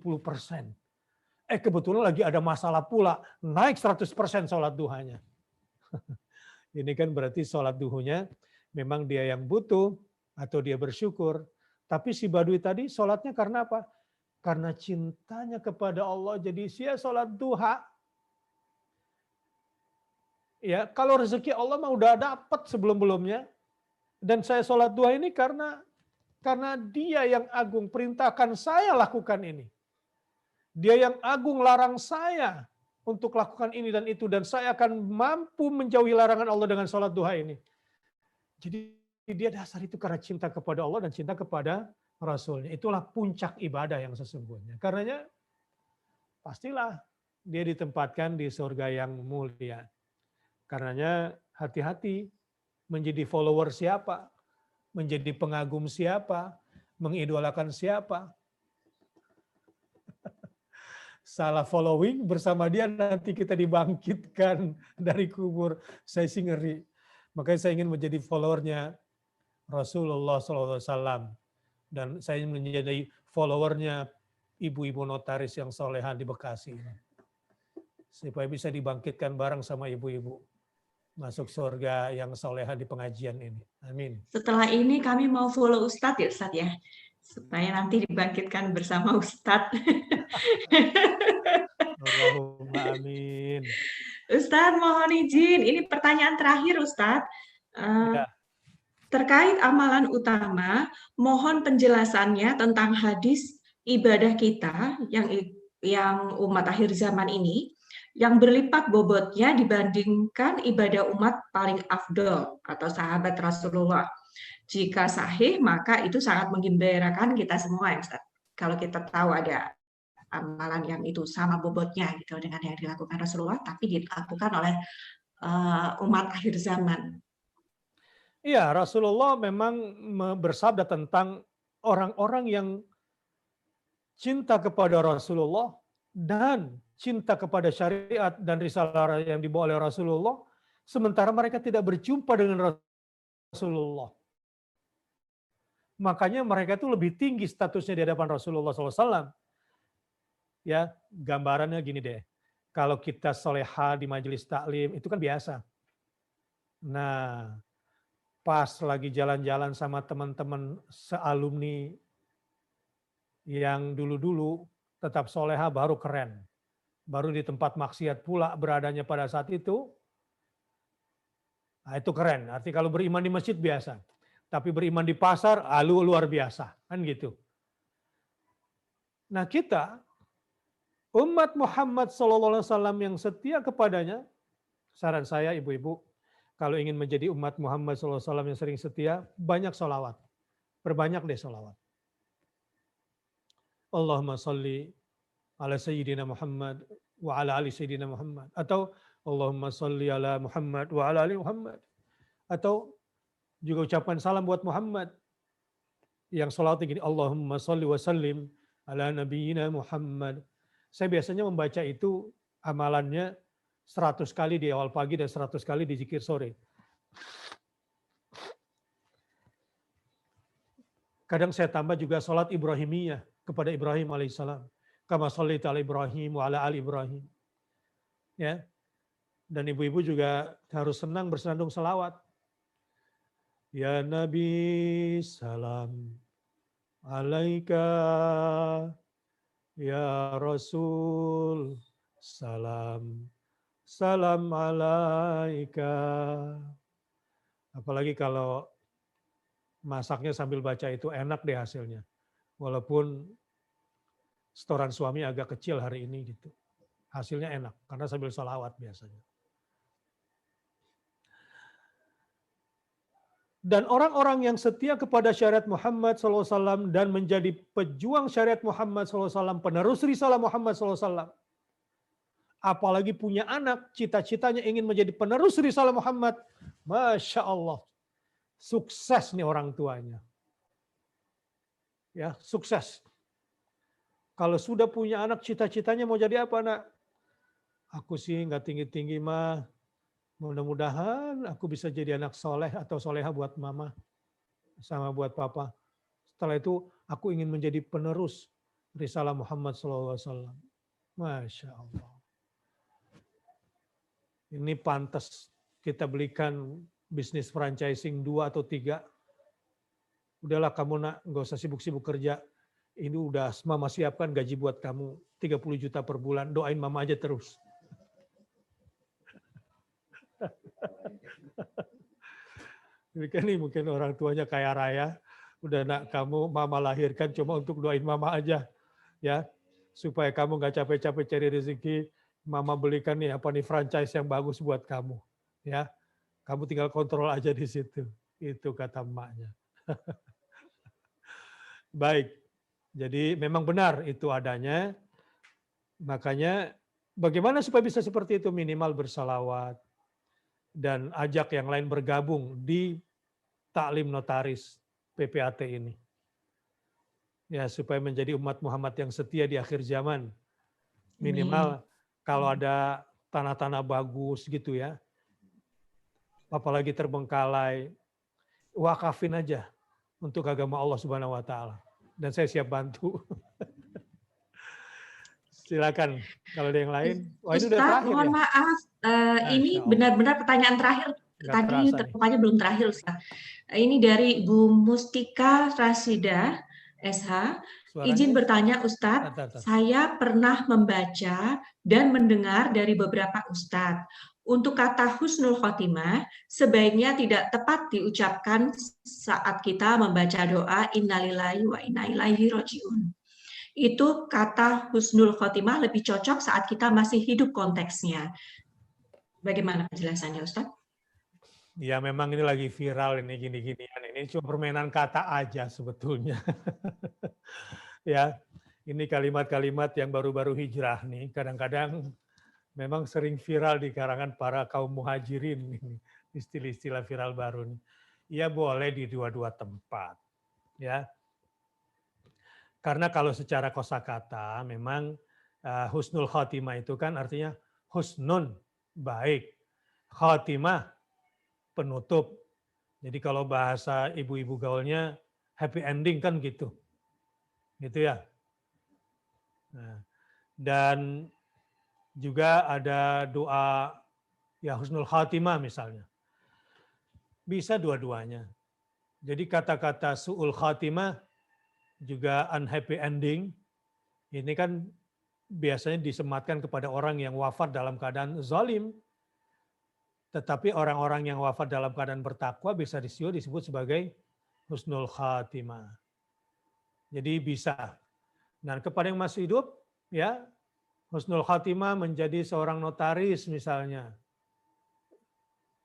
Kebetulan lagi ada masalah pula, naik 100% sholat duhanya. Ini kan berarti sholat duhanya memang dia yang butuh atau dia bersyukur. Tapi si Badui tadi sholatnya karena apa? karena cintanya kepada Allah jadi dia sholat duha. Ya, kalau rezeki Allah mah udah dapat sebelum-belumnya. Dan saya sholat duha ini karena dia yang agung perintahkan saya lakukan ini. Dia yang agung larang saya untuk lakukan ini dan itu. Dan saya akan mampu menjauhi larangan Allah dengan sholat duha ini. Jadi dia dasar itu karena cinta kepada Allah dan cinta kepada Rasulnya. Itulah puncak ibadah yang sesungguhnya. Karenanya pastilah dia ditempatkan di surga yang mulia. Karenanya hati-hati menjadi follower siapa, menjadi pengagum siapa, mengidolakan siapa. Salah following bersama dia nanti kita dibangkitkan dari kubur. Saya sih ngeri. Makanya saya ingin menjadi followernya Rasulullah SAW. Dan saya ingin menjadi followernya ibu-ibu notaris yang solehan di Bekasi. Supaya bisa dibangkitkan bareng sama ibu-ibu. Masuk surga yang soleha di pengajian ini. Amin. Setelah ini kami mau follow Ustadz ya Ustadz ya. Supaya nanti dibangkitkan bersama Ustadz. Allahumma amin. Ustadz mohon izin, ini pertanyaan terakhir Ustadz. Ya. Terkait amalan utama, mohon penjelasannya tentang hadis ibadah kita yang umat akhir zaman ini, yang berlipat bobotnya dibandingkan ibadah umat paling afdol atau sahabat Rasulullah. Jika sahih, maka itu sangat menggembirakan kita semua ya Ustaz. Kalau kita tahu ada amalan yang itu sama bobotnya gitu dengan yang dilakukan Rasulullah, tapi dilakukan oleh umat akhir zaman. Iya, Rasulullah memang bersabda tentang orang-orang yang cinta kepada Rasulullah dan cinta kepada syariat dan risalah yang dibawa oleh Rasulullah, sementara mereka tidak berjumpa dengan Rasulullah. Makanya mereka itu lebih tinggi statusnya di hadapan Rasulullah SAW. Ya, gambarannya gini deh. Kalau kita soleha di majelis taklim, itu kan biasa. Nah, pas lagi jalan-jalan sama teman-teman sealumni yang dulu-dulu tetap soleha baru keren. Baru di tempat maksiat pula beradanya pada saat itu, nah itu keren. Arti kalau beriman di masjid biasa. Tapi beriman di pasar, luar biasa. Kan gitu. Nah kita, umat Muhammad SAW yang setia kepadanya, saran saya ibu-ibu, kalau ingin menjadi umat Muhammad SAW yang sering setia, banyak sholawat. Perbanyak deh sholawat. Allahumma salli ala Sayyidina Muhammad wa ala ali Sayyidina Muhammad. Atau Allahumma salli ala Muhammad wa ala ali Muhammad. Atau juga ucapan salam buat Muhammad. Yang sholawatnya gini, Allahumma salli wa sallim ala nabiyyina Muhammad. Saya biasanya membaca itu amalannya 100 kali di awal pagi dan 100 kali di zikir sore. Kadang saya tambah juga sholat Ibrahimiyah kepada Ibrahim alaihissalam. Kama shallaita ala Ibrahim wa ala ali Ibrahim. Ya. Dan ibu-ibu juga harus senang bersenandung selawat. Ya Nabi salam alaika. Ya Rasul salam. Salam alaika. Apalagi kalau masaknya sambil baca itu enak deh hasilnya. Walaupun setoran suami agak kecil hari ini gitu. Hasilnya enak karena sambil sholawat biasanya. Dan orang-orang yang setia kepada syariat Muhammad SAW dan menjadi pejuang syariat Muhammad SAW, penerus risalah Muhammad SAW. Apalagi punya anak, cita-citanya ingin menjadi penerus risalah Muhammad. Masya Allah. Sukses nih orang tuanya. Ya, sukses. Kalau sudah punya anak, cita-citanya mau jadi apa, Nak? Aku sih nggak tinggi-tinggi, mah. Mudah-mudahan aku bisa jadi anak soleh atau soleha buat mama. Sama buat papa. Setelah itu, aku ingin menjadi penerus risalah Muhammad SAW. Masya Allah. Ini pantas kita belikan bisnis franchising 2 atau 3. Udahlah kamu nak, nggak usah sibuk-sibuk kerja. ini udah mama siapkan gaji buat kamu 30 juta per bulan, doain mama aja terus. Ini kan nih mungkin orang tuanya kaya raya, udah nak kamu mama lahirkan cuma untuk doain mama aja, ya supaya kamu nggak capek-capek cari rezeki, mama belikan nih apa nih franchise yang bagus buat kamu, ya kamu tinggal kontrol aja di situ, itu kata emaknya. Baik, jadi memang benar itu adanya, makanya bagaimana supaya bisa seperti itu, minimal bersalawat dan ajak yang lain bergabung di taklim notaris PPAT ini. Ya, supaya menjadi umat Muhammad yang setia di akhir zaman. Minimal kalau ada tanah-tanah bagus gitu ya, apalagi terbengkalai, wakafin aja untuk agama Allah Subhanahu wa taala. Dan saya siap bantu. Silakan kalau ada yang lain. Wah, ini udah Ustadz, terakhir mohon ya. maaf, ini Masya Allah. benar-benar pertanyaan terakhir. Nggak Tadi terasa nih. terpakanya belum terakhir, Ustadz. Ini dari Bu Mustika Rasida, SH. Suaranya? Izin bertanya, Ustadz, saya pernah membaca dan mendengar dari beberapa Ustadz. Untuk kata husnul khotimah, sebaiknya tidak tepat diucapkan saat kita membaca doa innalillahi wa inna ilaihi rajiun. Itu kata husnul khotimah lebih cocok saat kita masih hidup konteksnya. Bagaimana penjelasannya, Ustaz? Ya memang ini lagi viral ini gini-ginian. Ini cuma permainan kata aja sebetulnya. Ya, ini kalimat-kalimat yang baru-baru hijrah nih. Kadang-kadang memang sering viral di kalangan para kaum muhajirin. Istilah-istilah viral baru nih. Ya boleh di dua-dua tempat. Ya, karena kalau secara kosakata memang husnul khotimah itu kan artinya husnun, baik. Khotimah, penutup. Jadi kalau bahasa ibu-ibu gaulnya happy ending kan gitu. Gitu ya. Nah, dan juga ada doa ya husnul khatimah misalnya. Bisa dua-duanya. Jadi kata-kata su'ul khatimah juga unhappy ending. Ini kan biasanya disematkan kepada orang yang wafat dalam keadaan zalim. Tetapi orang-orang yang wafat dalam keadaan bertakwa bisa disebut sebagai husnul khatimah. Jadi bisa. Nah, kepada yang masih hidup, ya husnul khatimah menjadi seorang notaris misalnya.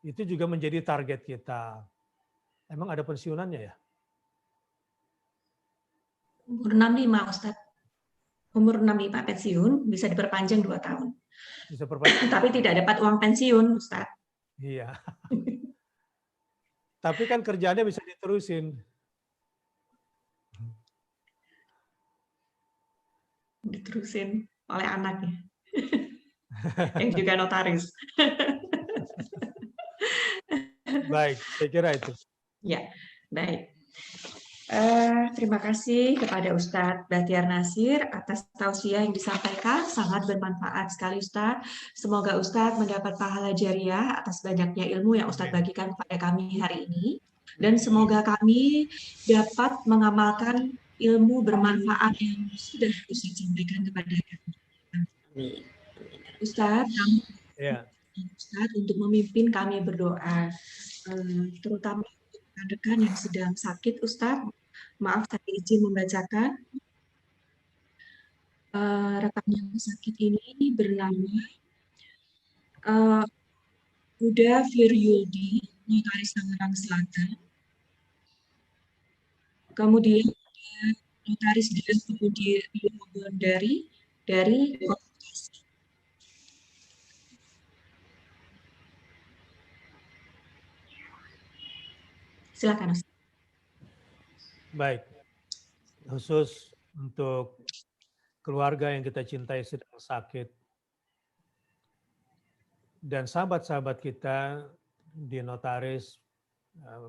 Itu juga menjadi target kita. Emang ada pensiunannya ya? Umur 65, Ustaz. Umur 65 pensiun, bisa diperpanjang 2 tahun. Bisa perpanjang. Tapi tidak dapat uang pensiun, Ustaz. Iya. Tapi kan kerjaannya bisa diterusin. Diterusin oleh anaknya. Yang juga notaris. Baik, saya kira itu. Ya, baik. Terima kasih kepada Ustadz Bahtiar Nasir atas tausiah yang disampaikan, sangat bermanfaat sekali Ustadz. Semoga Ustadz mendapat pahala jariah atas banyaknya ilmu yang Ustadz bagikan kepada kami hari ini. Dan semoga kami dapat mengamalkan ilmu bermanfaat yang sudah Ustadz sampaikan kepada kami. Ustadz, Ustadz untuk memimpin kami berdoa, terutama rekan-rekan yang sedang sakit, Ustadz. Maaf, saya izin membacakan. Rekan yang sakit ini bernama Huda Firyudi, notaris Tangerang Selatan. Kemudian notaris dari konsultasi. Silakan, Ustaz. Baik. Khusus untuk keluarga yang kita cintai sedang sakit dan sahabat-sahabat kita di notaris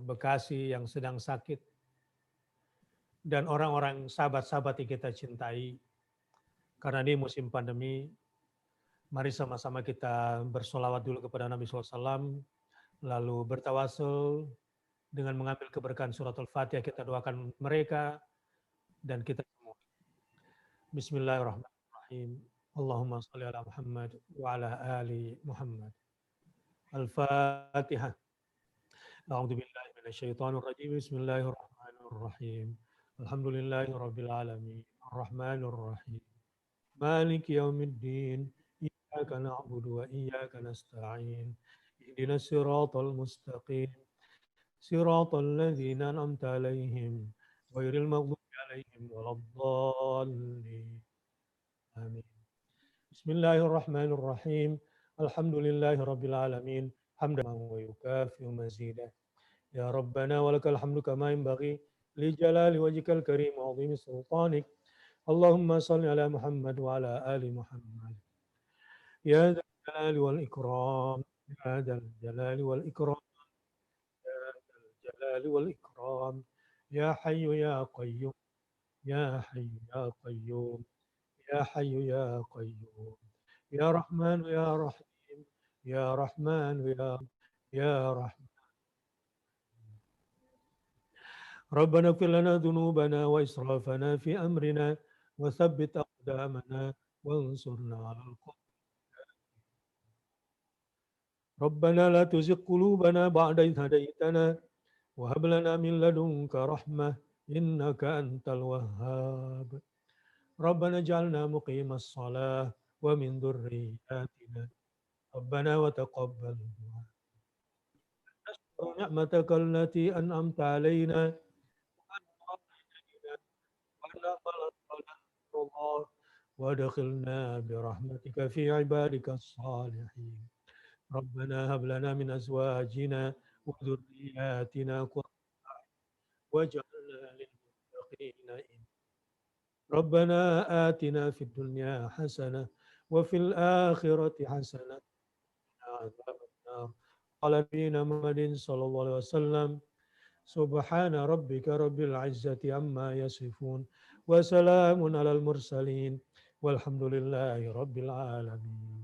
Bekasi yang sedang sakit dan orang-orang sahabat-sahabat yang kita cintai karena ini musim pandemi, mari sama-sama kita bersolawat dulu kepada Nabi SAW, lalu bertawasul dengan mengambil keberkahan surat Al-Fatihah, kita doakan mereka dan kita semua. Bismillahirrahmanirrahim. Allahumma shalli ala Muhammad wa ala ali Muhammad. Al-Fatihah. A'udzu billahi minasyaitonir rajim. Bismillahirrahmanirrahim. Alhamdulillahirabbil alamin. Arrahmanir rahim. Maliki yaumiddin. Iyyaka na'budu wa iyyaka nasta'in. Ihdinas siratal mustaqim. Siratal ladzina an'amta 'alaihim ghairil maghdubi 'alaihim waladdallin. Amin. Bismillahirrahmanirrahim. Alhamdulillahirabbil alamin. Hamdan wa yukafi mazidah. Ya Rabbana walakal hamdu kama yanbaghi li jalali wajhikal karim wa 'azimi sultanik. Allahumma shalli ala Muhammad wa ala ali Muhammad. Ya dzal jalali wal ikram. Ya dzal jalali wal ikram. Ya dzal jalali wal ikram. Ya hayyu ya qayyum. Ya hayyu ya qayyum. Ya hayyu ya qayyum. Ya Rahman ya Rahim. Ya Rahman ya Rahman. Rabbana ighfir lana dhunubana wa israfana fi amrina wa thabbit aqdamana wansurna 'alal qawmi. Rabbana la tuzigh qulubana ba'da idh hadaytana wa hab lana min ladunka rahmah innaka antal wahhab. Rabbana ij'alna muqimas shalah wa min dhurriyyatina. Rabbana wa taqabbal du'a. Nashkuru ni'mataka allati an'amta 'alaina وادخلنا برحمتك في عبادك الصالحين ربنا هب لنا من أزواجنا وذرياتنا قرة أعين واجعلنا للمتقين إماما ربنا آتنا في الدنيا حسنة وفي الآخرة حسنة وقنا عذاب النار قال نبينا محمد صلى الله عليه وسلم سبحان ربك رب العزة عما يصفون وسلام على المرسلين والحمد لله رب العالمين.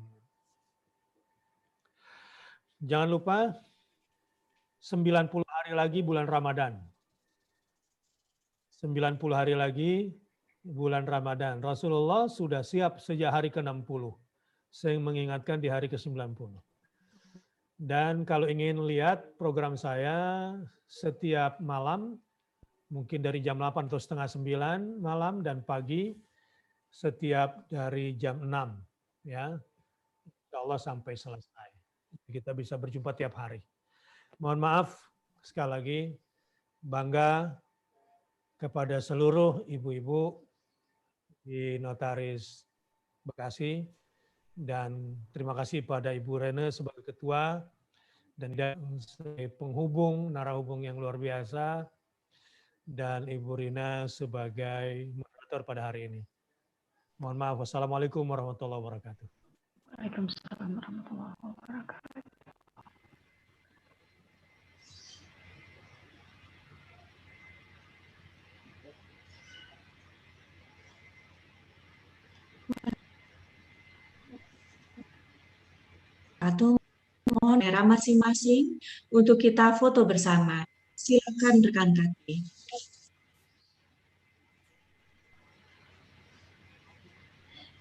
Jangan lupa 90 hari lagi bulan Ramadan. 90 hari lagi bulan Ramadan. Rasulullah sudah siap sejak hari ke-60. Saya mengingatkan di hari ke-90. Dan kalau ingin lihat program saya setiap malam, mungkin dari jam 8 atau setengah 9 malam dan pagi, setiap dari jam 6. Ya, insya Allah sampai selesai. Kita bisa berjumpa tiap hari. Mohon maaf, sekali lagi, bangga kepada seluruh ibu-ibu di Notaris Bekasi, dan terima kasih pada Ibu Rene sebagai ketua dan sebagai penghubung, narahubung yang luar biasa, dan Ibu Rina sebagai moderator pada hari ini. Mohon maaf. Wassalamualaikum warahmatullahi wabarakatuh. Waalaikumsalam warahmatullahi wabarakatuh. Atau mohon daerah masing-masing untuk kita foto bersama. Silakan rekan Kati.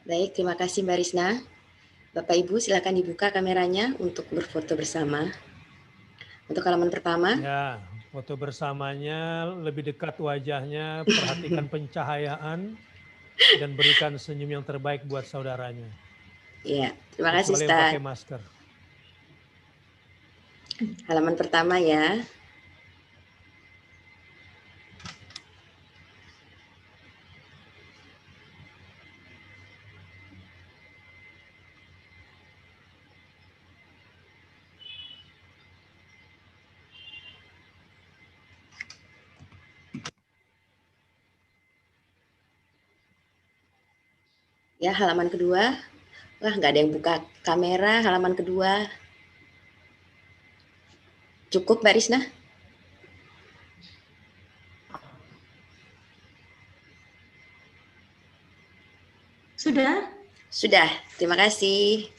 Baik, terima kasih Mbak Risna. Bapak Ibu silakan dibuka kameranya untuk berfoto bersama. Untuk halaman pertama. Ya, foto bersamanya lebih dekat wajahnya, perhatikan pencahayaan dan berikan senyum yang terbaik buat saudaranya. Iya, terima kasih Ustaz. Pakai masker. Halaman pertama ya. Ya, halaman kedua. Wah, nggak ada yang buka kamera. Halaman kedua. Cukup, Mbak Risna? Sudah? Sudah, terima kasih.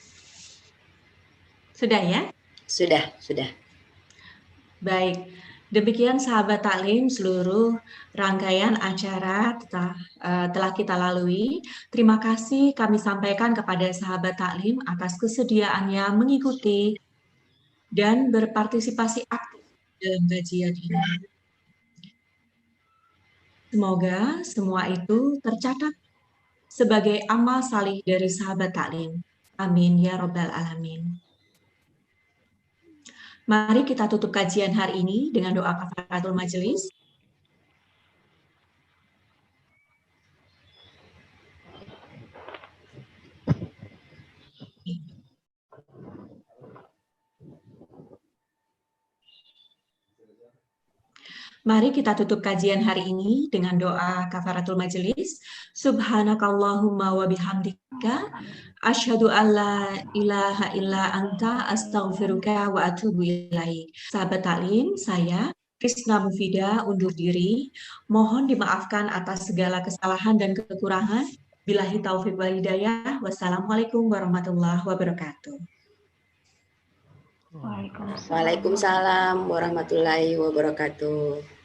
Sudah ya? Sudah. Baik. Demikian sahabat taklim, seluruh rangkaian acara telah kita lalui. Terima kasih kami sampaikan kepada sahabat taklim atas kesediaannya mengikuti dan berpartisipasi aktif dalam kajian ini. Semoga semua itu tercatat sebagai amal salih dari sahabat taklim. Amin ya Rabbal Alamin. Mari kita tutup kajian hari ini dengan doa kafaratul majelis. Mari kita tutup kajian hari ini dengan doa kafaratul majelis. Subhanakallahumma wa bihamdika asyhadu an la ilaha illa anta astaghfiruka wa atubu ilaik. Sahabat taklim, saya Krisna Mufida undur diri. Mohon dimaafkan atas segala kesalahan dan kekurangan. Billahi taufiq wal hidayah. Wassalamualaikum warahmatullahi wabarakatuh. Waalaikumsalam warahmatullahi wabarakatuh.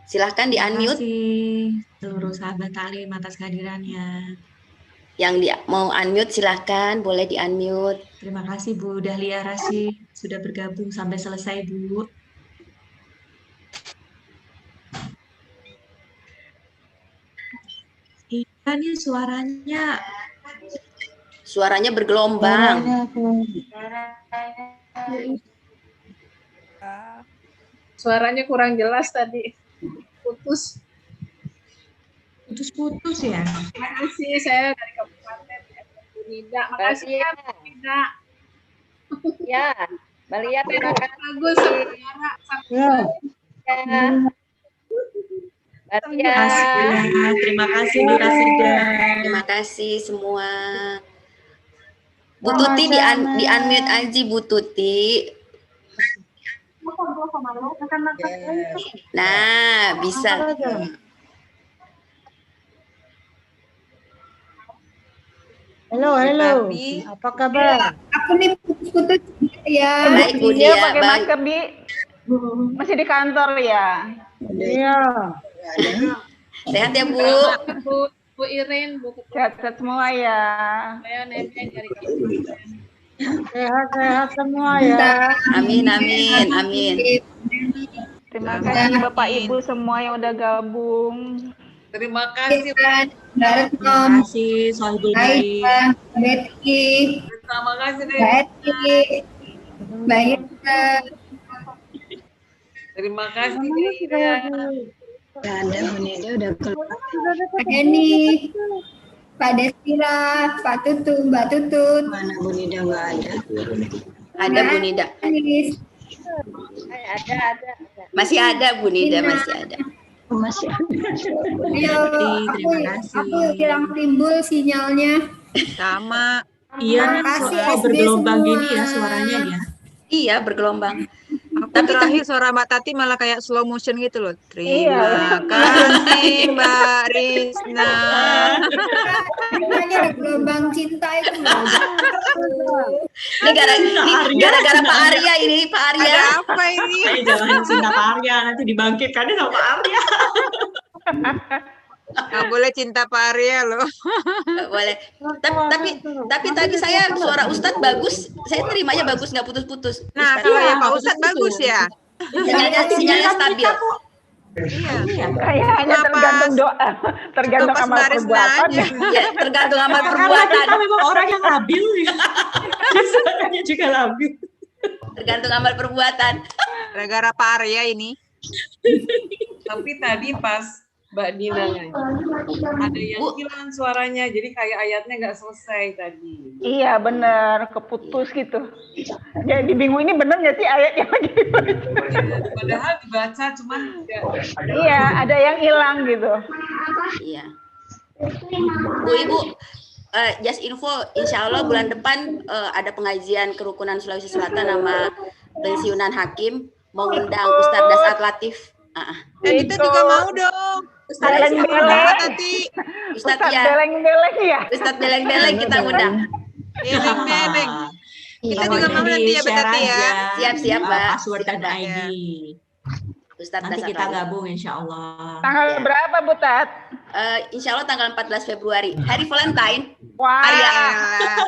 Silahkan di-unmute. Terima kasih seluruh sahabat taklim atas kehadirannya. Yang mau unmute silahkan, boleh di-unmute. Terima kasih Bu Dahlia Rasyid sudah bergabung sampai selesai, Bu. Iya nih Suaranya bergelombang. Suaranya kurang jelas tadi. Putus-putus ya. Terima kasih, saya dari Kabupaten Bunida. Makasih ya, Bunida. Ya, Malia terima kasih. Bagus, suara. Ya. Terima kasih Bu Rasida. Terima kasih semua. Bu Tuti di-unmute aja Bu Tuti. Nah, bisa. Halo, apa kabar? Aku nih putus-putus ya. Baik Bu Dia Dia, pakai baik. masker di masih di kantor ya. Iya. Sehat ya Bu. Bu Irin, Bu Ketua, Sehat-sehat semua ya. saya Neneng dari Kabupaten. Sehat-sehat semua ya. Amin, amin, amin. Terima kasih Bapak Ibu semua yang udah gabung. Terima kasih, Terima kasih Sohibul Baik. terima kasih deh. Terima kasih. Ada Bunida udah keluar. Pak Deni, Pak Desira, Pak Tutut, Mbak Tutut. Mana Bunida nggak ada. Ada Bu Nida. Ada. Masih ada Bu Nida, masih ada. Oh, masih ada. Ayo, Terima kasih. aku hilang timbul sinyalnya. Sama. Iya nih, Makasih, kok SD bergelombang semua. gini ya suaranya ya. Iya, bergelombang. Aku terakhir suara Mbak Tati malah kayak slow motion gitu loh. Iya. Terima kasih Mbak Risna. Makanya ada gelombang cinta itu. Ini gara-gara Pak Arya ini, Pak Arya. Ada apa ini? Jangan cinta Pak Arya, nanti dibangkitkannya sama Pak Arya. Nggak boleh cinta Pak Arya loh. Nggak boleh. Tapi tadi saya suara Ustadz bagus, saya terimanya bagus, nggak putus-putus. Nah, Ustadz. kalau Iya, ya Pak nggak Ustadz putus-putus. bagus ya. Sinyalnya stabil. Iya. Kayaknya Kenapa? tergantung doa, tergantung Pas amal Mbak Risna perbuatan. aja. Ya, tergantung amal Karena perbuatan. kita memang orang yang labil ya. Suaranya juga labil. Tergantung amal perbuatan. Gara-gara Pak Arya ini. Tapi tadi pas Mbak Dina nyanyi, ada yang hilang suaranya, jadi kayak ayatnya nggak selesai tadi. Iya bener, keputus gitu. Jadi bingung ini bener nggak sih ayatnya begitu? Padahal dibaca, cuman nggak. Iya, ada yang hilang gitu. Iya. Bu Ibu, just info, insya Allah bulan depan ada pengajian kerukunan Sulawesi Selatan sama pensiunan hakim, mau undang Ustadz Dasat Latif. Kita juga mau dong. Ustaz siapa Beleng-beleng. Mbak? Tati. Ustaz Ustaz ya. beleng-beleng ya. Ustaz beleng-beleng kita undang. Beleng-beleng. Kita Kalau juga mau jadi nanti ya, share Tati ya. aja Siap-siap, Mbak. password dan Siap, Mbak. ID. Ustaz Nanti Dasar kita lagi. gabung insya Allah. Tanggal Ya. berapa, Bu Tat? Insya Allah tanggal 14 Februari. Hari Valentine. Wah, Arya.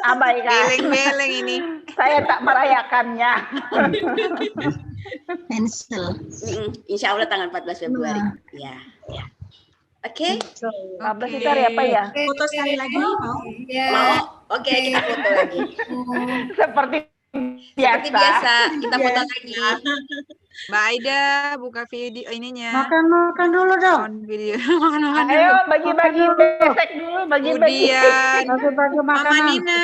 abaikan. Beleng-beleng ini. Saya tak merayakannya. Cancel. Insya Allah tanggal 14 Februari. Ya. Oke. 14 itu hari apa ya? Foto sekali lagi mau? Ya. Mau? Oke, kita foto lagi. Seperti Seperti biasa, kita foto Iya. lagi. Mbak Aida buka video ininya. Makan dulu dong. On video. Makan dulu. Ayo bagi-bagi besek dulu, bagi-bagi. Kemudian Bagi-bagi Mama makanan. Nina.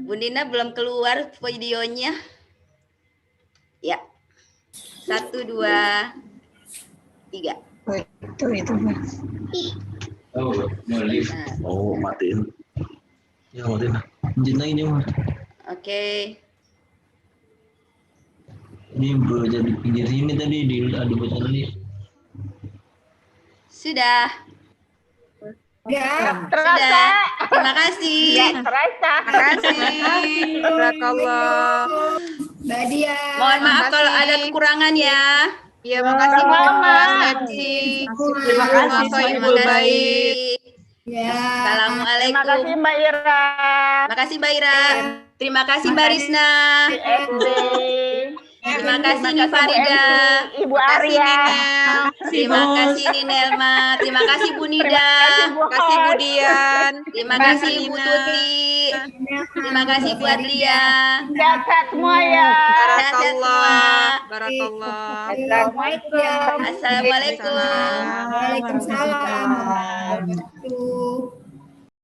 Bun Dina belum keluar videonya. Ya. 1, 2, 3. Itu. Oh, matiin. Ya, matiin. Lanjut lagi nih, Mas. Oke. Ini baru jadi pinggir sini tadi ada baca tadi. Sudah. Ya. Terasa. Sudah. Terima kasih. Ya, terasa. Terima kasih. Barakallah. Mbak Dia. Mohon maaf Makasih. kalau ada kekurangan ya. Iya, makasih Sama-sama. Mas Epsi. Terima kasih Terima Ibu kasih. baik. Ya. Assalamualaikum. Terima kasih Mbak Ira. Terima kasih Mbak Ira. Terima kasih Mbak Risna. SD. Terima kasih Nih Farida. Ibu Kasih Arya. Nina. Terima kasih Nih Nelma. Terima kasih Bu Nida. Terima kasih Budian. Terima kasih Bu Tuti. Terima kasih Bu Adria. Sehat semua ya. Barakallah. Barakallah. Assalamualaikum. Assalamualaikum. Waalaikumsalam.